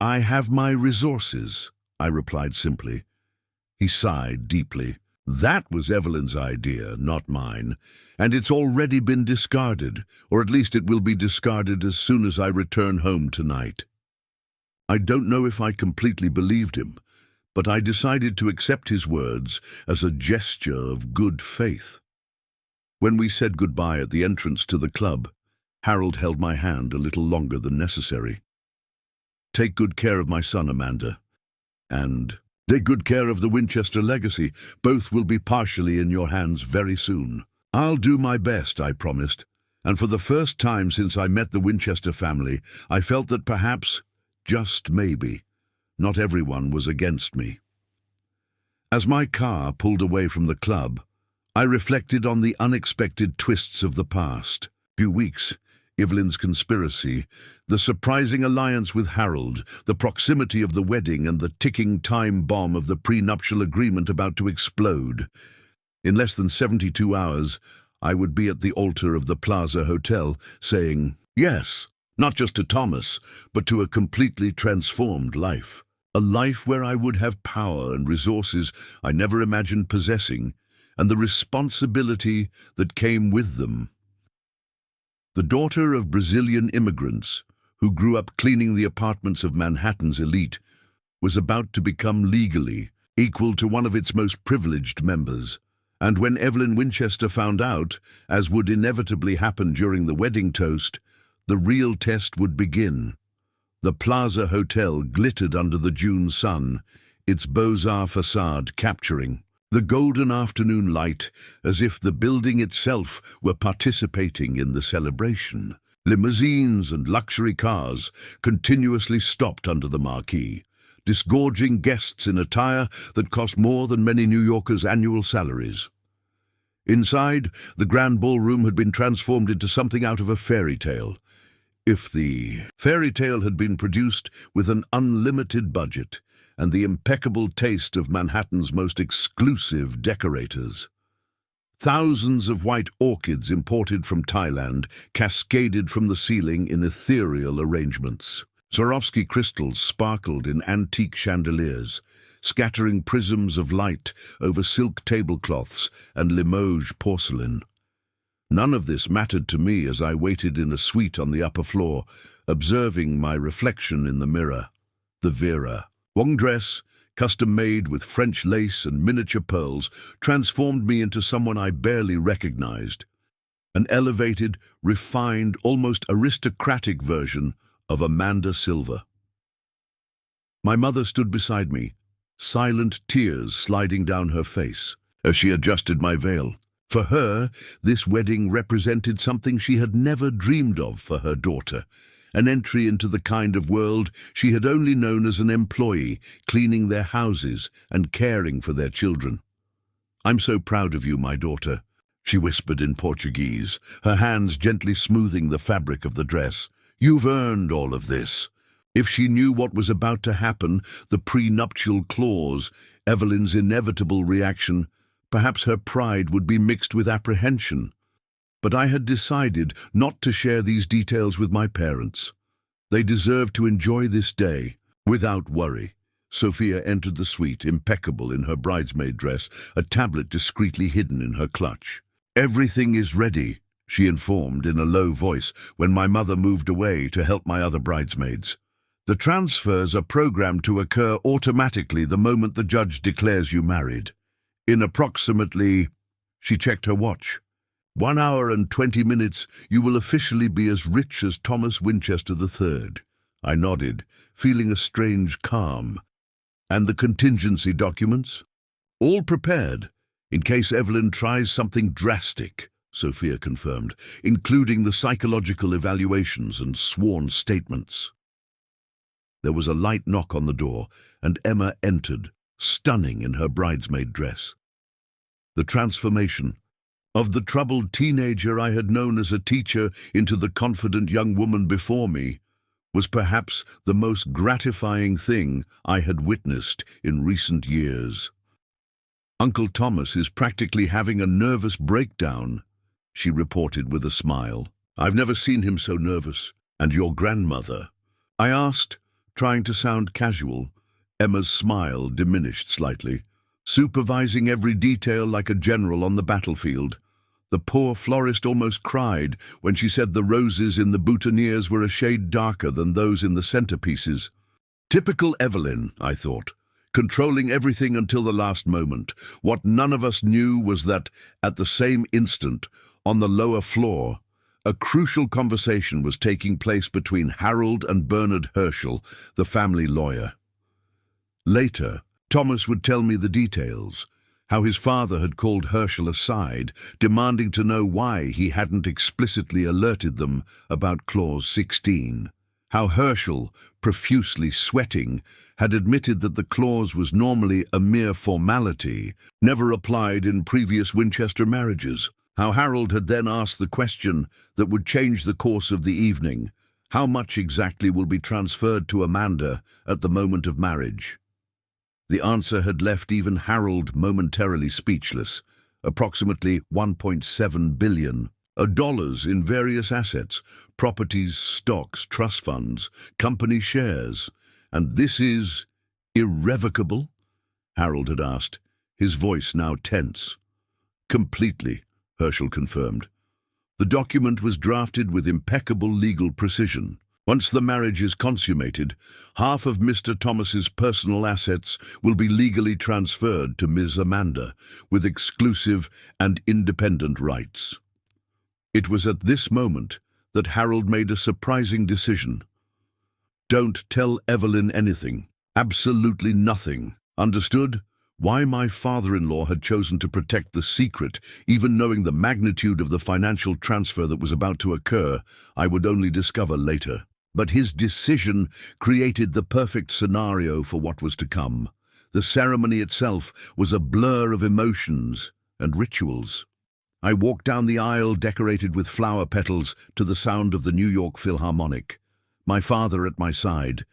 I have my resources, I replied simply. He sighed deeply. That was Evelyn's idea, not mine, and it's already been discarded, or at least it will be discarded as soon as I return home tonight. I don't know if I completely believed him, but I decided to accept his words as a gesture of good faith. When we said goodbye at the entrance to the club, Harold held my hand a little longer than necessary. Take good care of my son, Amanda, and take good care of the Winchester legacy. Both will be partially in your hands very soon. I'll do my best, I promised, and for the first time since I met the Winchester family, I felt that perhaps, just maybe, not everyone was against me. As my car pulled away from the club, I reflected on the unexpected twists of the past. Few weeks, Evelyn's conspiracy, the surprising alliance with Harold, the proximity of the wedding and the ticking time bomb of the prenuptial agreement about to explode. In less than 72 hours, I would be at the altar of the Plaza Hotel, saying yes, not just to Thomas, but to a completely transformed life. A life where I would have power and resources I never imagined possessing, and the responsibility that came with them. The daughter of Brazilian immigrants, who grew up cleaning the apartments of Manhattan's elite, was about to become legally equal to one of its most privileged members. And when Evelyn Winchester found out, as would inevitably happen during the wedding toast, the real test would begin. The Plaza Hotel glittered under the June sun, its Beaux-Arts facade capturing the golden afternoon light, as if the building itself were participating in the celebration. Limousines and luxury cars continuously stopped under the marquee, disgorging guests in attire that cost more than many New Yorkers' annual salaries. Inside, the grand ballroom had been transformed into something out of a fairy tale. If the fairy tale had been produced with an unlimited budget and the impeccable taste of Manhattan's most exclusive decorators. Thousands of white orchids imported from Thailand cascaded from the ceiling in ethereal arrangements. Swarovski crystals sparkled in antique chandeliers, scattering prisms of light over silk tablecloths and Limoges porcelain. None of this mattered to me as I waited in a suite on the upper floor, observing my reflection in the mirror. The Vera. Long dress, custom-made with French lace and miniature pearls, transformed me into someone I barely recognized. An elevated, refined, almost aristocratic version of Amanda Silver. My mother stood beside me, silent tears sliding down her face as she adjusted my veil. For her, this wedding represented something she had never dreamed of for her daughter, an entry into the kind of world she had only known as an employee, cleaning their houses and caring for their children. "I'm so proud of you, my daughter," she whispered in Portuguese, her hands gently smoothing the fabric of the dress. "You've earned all of this." If she knew what was about to happen, the prenuptial clause, Evelyn's inevitable reaction, perhaps her pride would be mixed with apprehension. But I had decided not to share these details with my parents. They deserved to enjoy this day without worry. Sophia entered the suite, impeccable in her bridesmaid dress, a tablet discreetly hidden in her clutch. "Everything is ready," she informed in a low voice when my mother moved away to help my other bridesmaids. "The transfers are programmed to occur automatically the moment the judge declares you married. In approximately," she checked her watch, "1 hour and 20 minutes, you will officially be as rich as Thomas Winchester III. I nodded, feeling a strange calm. "And the contingency documents?" "All prepared, in case Evelyn tries something drastic," Sophia confirmed, "including the psychological evaluations and sworn statements." There was a light knock on the door, and Emma entered, stunning in her bridesmaid dress. The transformation of the troubled teenager I had known as a teacher into the confident young woman before me was perhaps the most gratifying thing I had witnessed in recent years. "Uncle Thomas is practically having a nervous breakdown," she reported with a smile. "I've never seen him so nervous. And your grandmother?" I asked, trying to sound casual. Emma's smile diminished slightly, supervising every detail like a general on the battlefield. The poor florist almost cried when she said the roses in the boutonnieres were a shade darker than those in the centerpieces. Typical Evelyn, I thought, controlling everything until the last moment. What none of us knew was that, at the same instant, on the lower floor, a crucial conversation was taking place between Harold and Bernard Herschel, the family lawyer. Later, Thomas would tell me the details, how his father had called Herschel aside, demanding to know why he hadn't explicitly alerted them about Clause 16, how Herschel, profusely sweating, had admitted that the clause was normally a mere formality, never applied in previous Winchester marriages, how Harold had then asked the question that would change the course of the evening: how much exactly will be transferred to Amanda at the moment of marriage? The answer had left even Harold momentarily speechless. Approximately $1.7 billion dollars in various assets, properties, stocks, trust funds, company shares. "And this is irrevocable?" Harold had asked, his voice now tense. "Completely," Herschel confirmed. "The document was drafted with impeccable legal precision. Once the marriage is consummated, half of Mr. Thomas's personal assets will be legally transferred to Ms. Amanda, with exclusive and independent rights." It was at this moment that Harold made a surprising decision. "Don't tell Evelyn anything. Absolutely nothing. Understood?" Why my father-in-law had chosen to protect the secret, even knowing the magnitude of the financial transfer that was about to occur, I would only discover later. But his decision created the perfect scenario for what was to come. The ceremony itself was a blur of emotions and rituals. I walked down the aisle decorated with flower petals to the sound of the New York Philharmonic, my father at my side,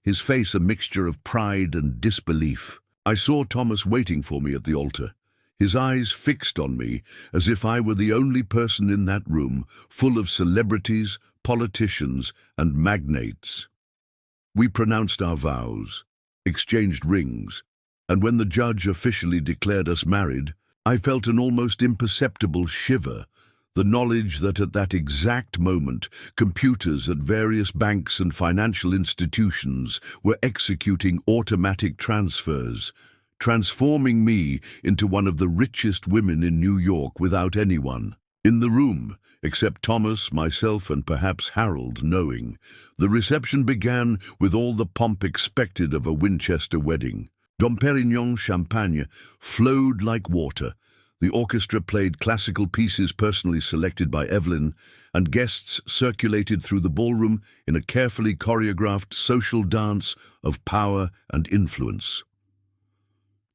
his face a mixture of pride and disbelief. I saw Thomas waiting for me at the altar, his eyes fixed on me as if I were the only person in that room, full of celebrities, politicians, and magnates. We pronounced our vows, exchanged rings, and when the judge officially declared us married, I felt an almost imperceptible shiver, The knowledge that at that exact moment, computers at various banks and financial institutions were executing automatic transfers, transforming me into one of the richest women in New York without anyone in the room, except Thomas, myself, and perhaps Harold, knowing. The reception began with all the pomp expected of a Winchester wedding. Dom Perignon champagne flowed like water. The orchestra played classical pieces personally selected by Evelyn, and guests circulated through the ballroom in a carefully choreographed social dance of power and influence.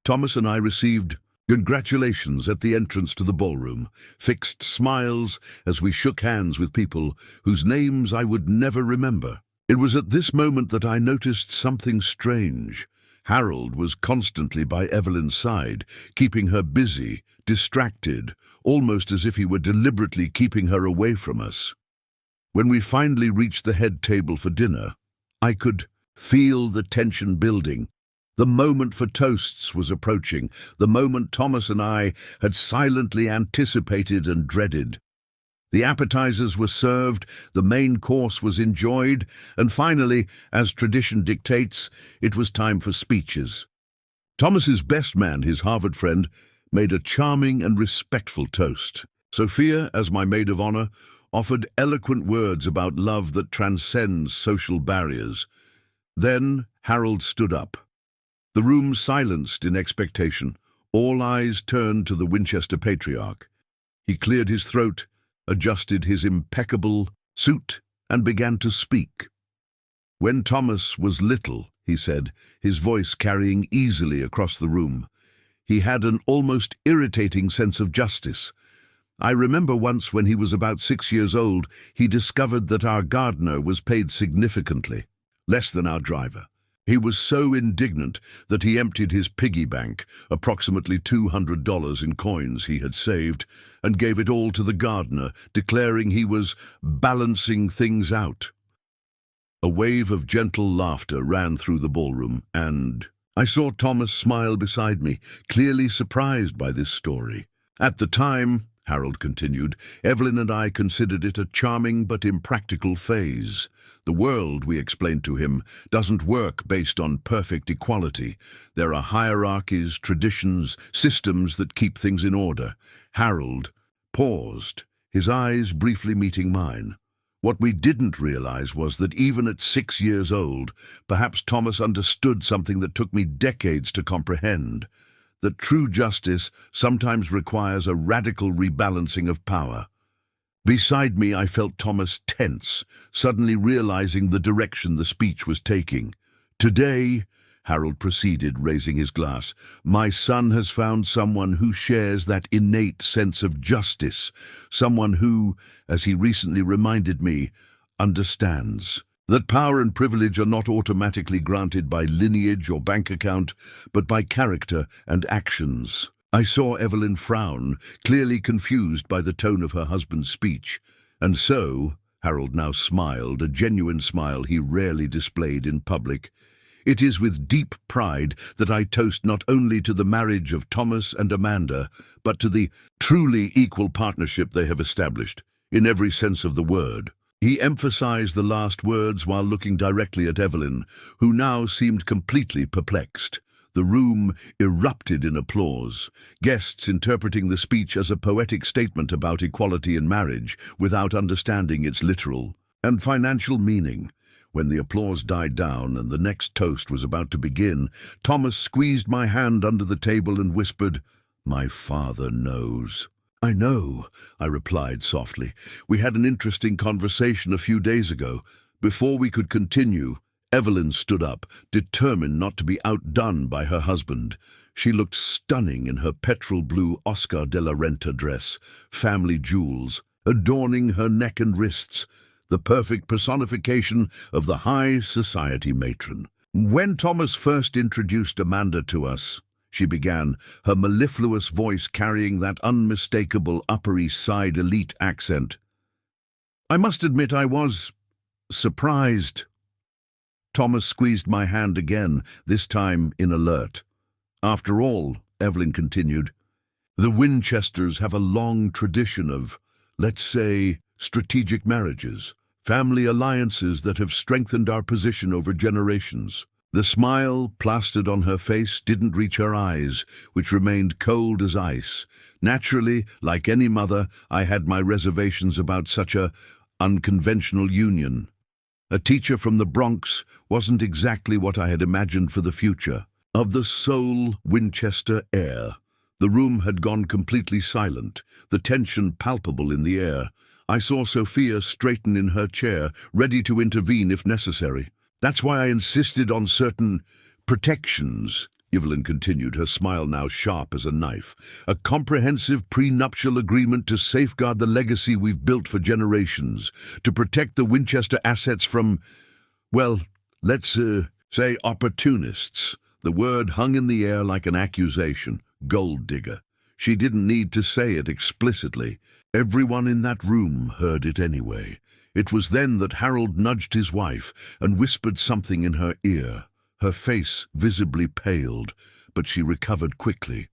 Thomas and I received congratulations at the entrance to the ballroom, fixed smiles as we shook hands with people whose names I would never remember. It was at this moment that I noticed something strange. Harold was constantly by Evelyn's side, keeping her busy, distracted, almost as if he were deliberately keeping her away from us. When we finally reached the head table for dinner, I could feel the tension building. The moment for toasts was approaching, the moment Thomas and I had silently anticipated and dreaded. The appetizers were served, the main course was enjoyed, and finally, as tradition dictates, it was time for speeches. Thomas's best man, his Harvard friend, made a charming and respectful toast. Sophia, as my maid of honor, offered eloquent words about love that transcends social barriers. Then Harold stood up. The room silenced in expectation. All eyes turned to the Winchester patriarch. He cleared his throat, adjusted his impeccable suit, and began to speak. "When Thomas was little," he said, his voice carrying easily across the room, "he had an almost irritating sense of justice. I remember once when he was about 6 years old, he discovered that our gardener was paid significantly less than our driver. He was so indignant that he emptied his piggy bank, approximately $200 in coins he had saved, and gave it all to the gardener, declaring he was balancing things out." A wave of gentle laughter ran through the ballroom, and I saw Thomas smile beside me, clearly surprised by this story. "At the time," Harold continued, "Evelyn and I considered it a charming but impractical phase. The world," we explained to him, "doesn't work based on perfect equality. There are hierarchies, traditions, systems that keep things in order." Harold paused, his eyes briefly meeting mine. What we didn't realize was that even at 6 years old, perhaps Thomas understood something that took me decades to comprehend. That true justice sometimes requires a radical rebalancing of power. Beside me, I felt Thomas tense, suddenly realizing the direction the speech was taking. "Today," Harold proceeded, raising his glass, "my son has found someone who shares that innate sense of justice, someone who, as he recently reminded me, understands that power and privilege are not automatically granted by lineage or bank account, but by character and actions." I saw Evelyn frown, clearly confused by the tone of her husband's speech. "And so," Harold now smiled, a genuine smile he rarely displayed in public, "it is with deep pride that I toast not only to the marriage of Thomas and Amanda, but to the truly equal partnership they have established, in every sense of the word." He emphasized the last words while looking directly at Evelyn, who now seemed completely perplexed. The room erupted in applause, guests interpreting the speech as a poetic statement about equality in marriage without understanding its literal and financial meaning. When the applause died down and the next toast was about to begin, Thomas squeezed my hand under the table and whispered, "My father knows." "I know," I replied softly. "We had an interesting conversation a few days ago." Before we could continue, Evelyn stood up, determined not to be outdone by her husband. She looked stunning in her petrol blue Oscar de la Renta dress, family jewels adorning her neck and wrists, the perfect personification of the high society matron. "When Thomas first introduced Amanda to us," she began, her mellifluous voice carrying that unmistakable Upper East Side elite accent, "I must admit I was surprised." Thomas squeezed my hand again, this time in alert. "After all," Evelyn continued, "the Winchesters have a long tradition of let's say, strategic marriages, family alliances that have strengthened our position over generations. The smile plastered on her face didn't reach her eyes, which remained cold as ice. Naturally, like any mother, I had my reservations about such a unconventional union. A teacher from the Bronx wasn't exactly what I had imagined for the future. Of the sole Winchester heir, the room had gone completely silent, the tension palpable in the air. I saw Sophia straighten in her chair, ready to intervene if necessary. That's why I insisted on certain protections, Evelyn continued, her smile now sharp as a knife. A comprehensive prenuptial agreement to safeguard the legacy we've built for generations, to protect the Winchester assets from, well, let's say opportunists. The word hung in the air like an accusation. Gold digger. She didn't need to say it explicitly. Everyone in that room heard it anyway. It was then that Harold nudged his wife and whispered something in her ear. Her face visibly paled, but she recovered quickly.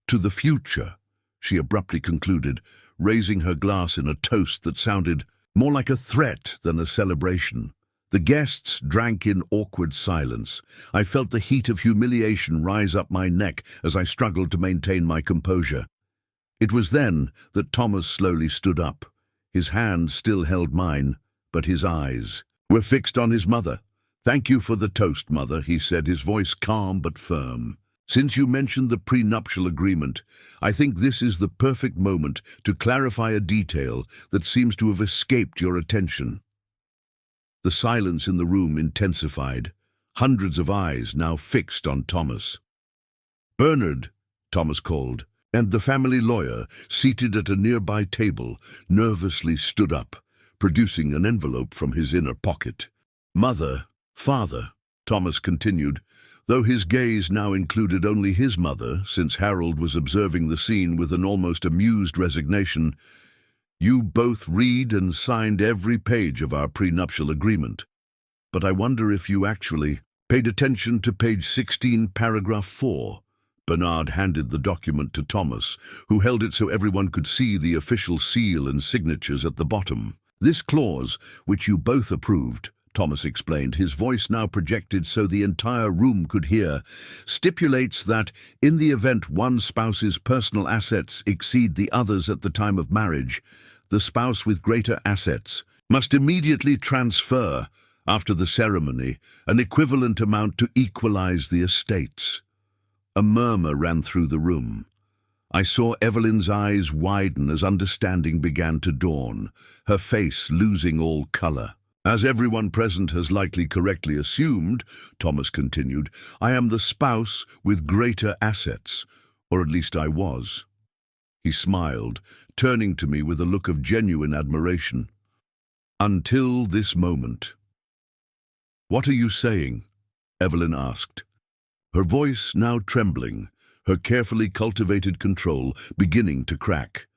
To the future, she abruptly concluded, raising her glass in a toast that sounded more like a threat than a celebration. The guests drank in awkward silence. I felt the heat of humiliation rise up my neck as I struggled to maintain my composure. It was then that Thomas slowly stood up. His hand still held mine, but his eyes were fixed on his mother. "Thank you for the toast, Mother," he said, his voice calm but firm. "Since you mentioned the prenuptial agreement, I think this is the perfect moment to clarify a detail that seems to have escaped your attention." The silence in the room intensified, hundreds of eyes now fixed on Thomas. "Bernard," Thomas called, and the family lawyer, seated at a nearby table, nervously stood up, producing an envelope from his inner pocket. "Mother, father," Thomas continued, though his gaze now included only his mother, since Harold was observing the scene with an almost amused resignation, "you both read and signed every page of our prenuptial agreement. But I wonder if you actually paid attention to page 16, paragraph 4. Bernard handed the document to Thomas, who held it so everyone could see the official seal and signatures at the bottom. "This clause, which you both approved," Thomas explained, his voice now projected so the entire room could hear, "stipulates that, in the event one spouse's personal assets exceed the other's at the time of marriage, the spouse with greater assets must immediately transfer, after the ceremony, an equivalent amount to equalize the estates." A murmur ran through the room. I saw Evelyn's eyes widen as understanding began to dawn, her face losing all color. "As everyone present has likely correctly assumed," Thomas continued, "I am the spouse with greater assets, or at least I was." He smiled, turning to me with a look of genuine admiration. "Until this moment." "What are you saying?" Evelyn asked, her voice now trembling, her carefully cultivated control beginning to crack.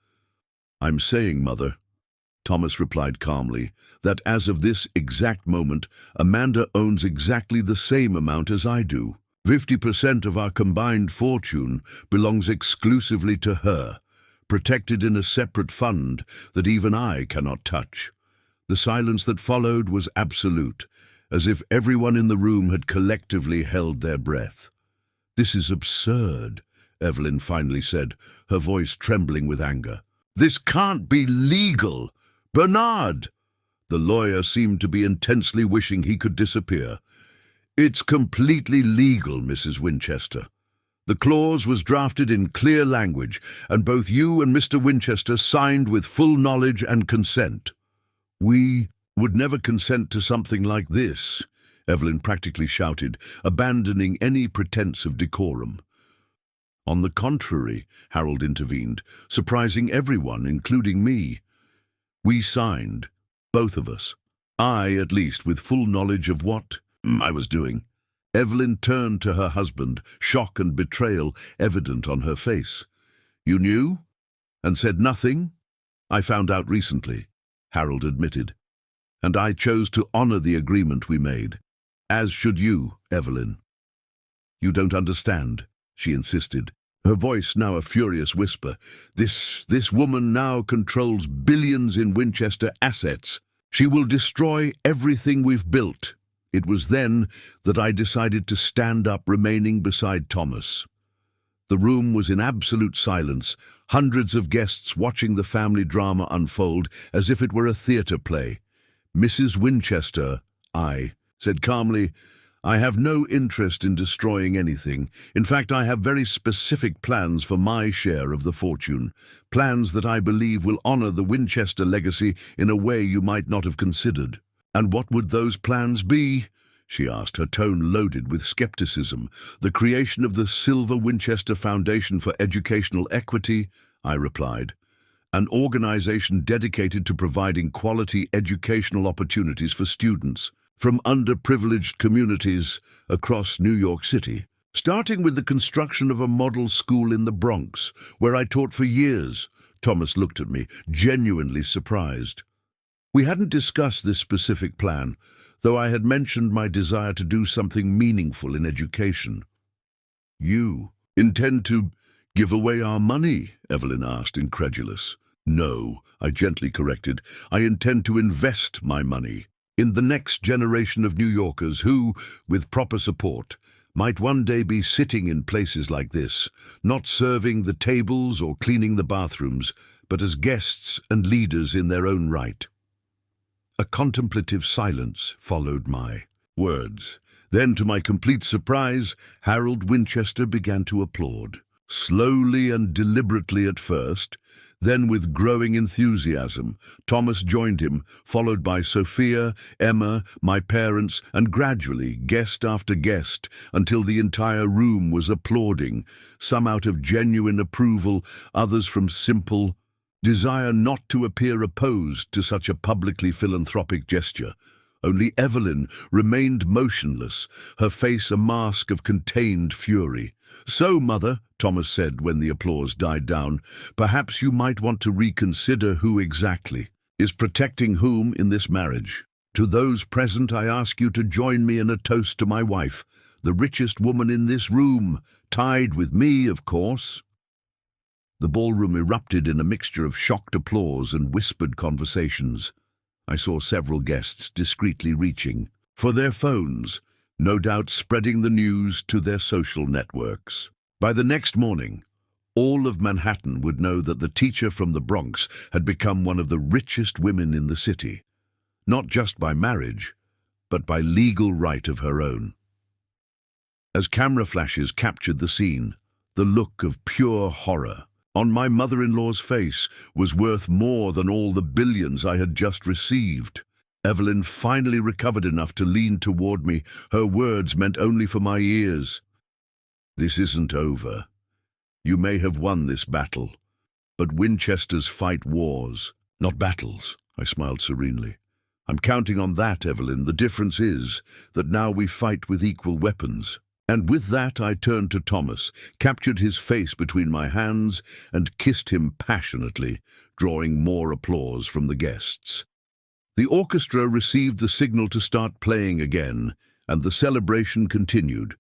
"I'm saying, Mother," Thomas replied calmly, "that as of this exact moment, Amanda owns exactly the same amount as I do. 50% of our combined fortune belongs exclusively to her, protected in a separate fund that even I cannot touch." The silence that followed was absolute, as if everyone in the room had collectively held their breath. "This is absurd," Evelyn finally said, her voice trembling with anger. "This can't be legal! Bernard!" The lawyer seemed to be intensely wishing he could disappear. "It's completely legal, Mrs. Winchester. The clause was drafted in clear language, and both you and Mr. Winchester signed with full knowledge and consent." "We would never consent to something like this," Evelyn practically shouted, abandoning any pretense of decorum. "On the contrary," Harold intervened, surprising everyone, including me. "We signed, both of us. I, at least, with full knowledge of what I was doing." Evelyn turned to her husband, shock and betrayal evident on her face. "You knew? And said nothing?" "I found out recently," Harold admitted. "And I chose to honor the agreement we made. As should you, Evelyn." "You don't understand," she insisted, her voice now a furious whisper. This woman now controls billions in Winchester assets. She will destroy everything we've built. It was then that I decided to stand up, remaining beside Thomas. The room was in absolute silence, hundreds of guests watching the family drama unfold as if it were a theatre play. Mrs. Winchester, I said calmly, I have no interest in destroying anything. In fact, I have very specific plans for my share of the fortune. Plans that I believe will honor the Winchester legacy in a way you might not have considered. And what would those plans be? She asked, her tone loaded with skepticism. The creation of the Silver Winchester Foundation for Educational Equity, I replied. An organization dedicated to providing quality educational opportunities for students from underprivileged communities across New York City, starting with the construction of a model school in the Bronx, where I taught for years. Thomas looked at me, genuinely surprised. We hadn't discussed this specific plan, though I had mentioned my desire to do something meaningful in education. You intend to give away our money? Evelyn asked, incredulous. No, I gently corrected. I intend to invest my money in the next generation of New Yorkers who, with proper support, might one day be sitting in places like this, not serving the tables or cleaning the bathrooms, but as guests and leaders in their own right. A contemplative silence followed my words. Then, to my complete surprise, Harold Winchester began to applaud. Slowly and deliberately at first, then with growing enthusiasm, Thomas joined him, followed by Sophia, Emma, my parents, and gradually guest after guest, until the entire room was applauding, some out of genuine approval, others from simple desire not to appear opposed to such a publicly philanthropic gesture. Only Evelyn remained motionless, her face a mask of contained fury. So, Mother, Thomas said when the applause died down, perhaps you might want to reconsider who exactly is protecting whom in this marriage. To those present, I ask you to join me in a toast to my wife, the richest woman in this room, tied with me, of course. The ballroom erupted in a mixture of shocked applause and whispered conversations. I saw several guests discreetly reaching for their phones, no doubt spreading the news to their social networks. By the next morning, all of Manhattan would know that the teacher from the Bronx had become one of the richest women in the city, not just by marriage, but by legal right of her own. As camera flashes captured the scene, the look of pure horror on my mother-in-law's face was worth more than all the billions I had just received. Evelyn finally recovered enough to lean toward me, her words meant only for my ears. This isn't over. You may have won this battle, but Winchesters fight wars, not battles, I smiled serenely. I'm counting on that, Evelyn. The difference is that now we fight with equal weapons. And with that I turned to Thomas, captured his face between my hands, and kissed him passionately, drawing more applause from the guests. The orchestra received the signal to start playing again, and the celebration continued.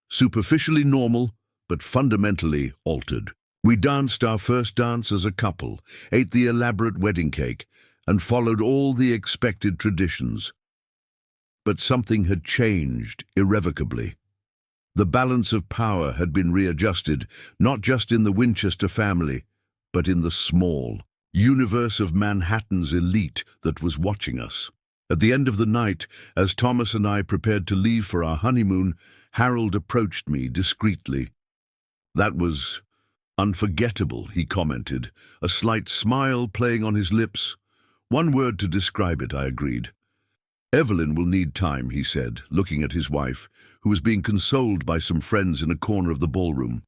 Superficially normal, but fundamentally altered. We danced our first dance as a couple, ate the elaborate wedding cake, and followed all the expected traditions. But something had changed irrevocably. The balance of power had been readjusted, not just in the Winchester family, but in the small universe of Manhattan's elite that was watching us. At the end of the night, as Thomas and I prepared to leave for our honeymoon, Harold approached me discreetly. That was unforgettable, he commented, a slight smile playing on his lips. One word to describe it, I agreed. Evelyn will need time, he said, looking at his wife, who was being consoled by some friends in a corner of the ballroom.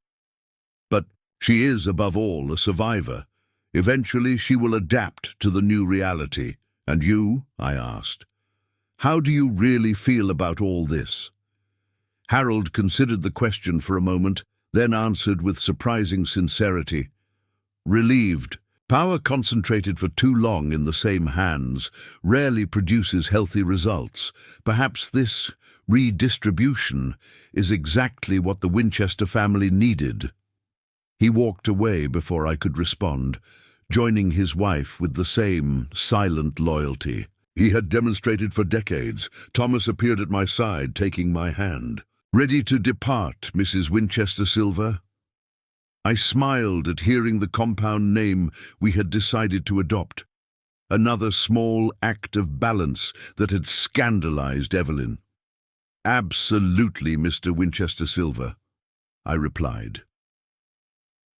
But she is, above all, a survivor. Eventually she will adapt to the new reality. And you? I asked. How do you really feel about all this? Harold considered the question for a moment, then answered with surprising sincerity. Relieved. Power concentrated for too long in the same hands rarely produces healthy results. Perhaps this redistribution is exactly what the Winchester family needed. He walked away before I could respond, joining his wife with the same silent loyalty he had demonstrated for decades. Thomas appeared at my side, taking my hand. "Ready to depart, Mrs. Winchester Silver?" I smiled at hearing the compound name we had decided to adopt. Another small act of balance that had scandalized Evelyn. "Absolutely, Mr. Winchester Silver," I replied.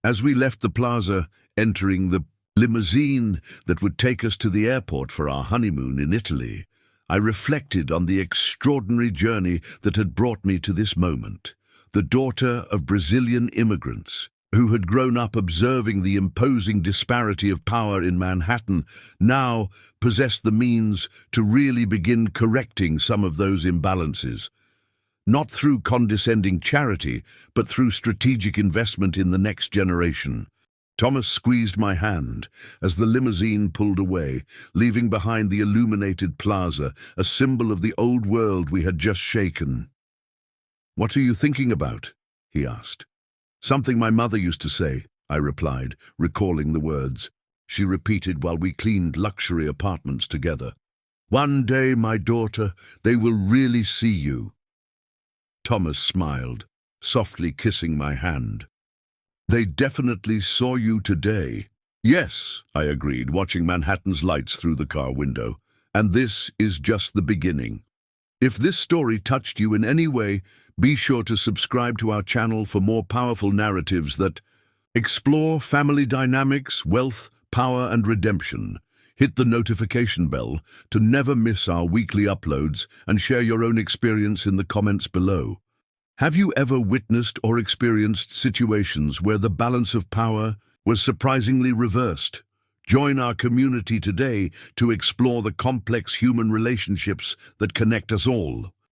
As we left the plaza, entering the limousine that would take us to the airport for our honeymoon in Italy, I reflected on the extraordinary journey that had brought me to this moment. The daughter of Brazilian immigrants, who had grown up observing the imposing disparity of power in Manhattan, now possessed the means to really begin correcting some of those imbalances. Not through condescending charity, but through strategic investment in the next generation. Thomas squeezed my hand as the limousine pulled away, leaving behind the illuminated plaza, a symbol of the old world we had just shaken. "What are you thinking about?" he asked. "Something my mother used to say," I replied, recalling the words. She repeated while we cleaned luxury apartments together. "One day, my daughter, they will really see you." Thomas smiled, softly kissing my hand. "They definitely saw you today." "Yes," I agreed, watching Manhattan's lights through the car window. "And this is just the beginning." If this story touched you in any way, be sure to subscribe to our channel for more powerful narratives that explore family dynamics, wealth, power, and redemption. Hit the notification bell to never miss our weekly uploads and share your own experience in the comments below. Have you ever witnessed or experienced situations where the balance of power was surprisingly reversed? Join our community today to explore the complex human relationships that connect us all.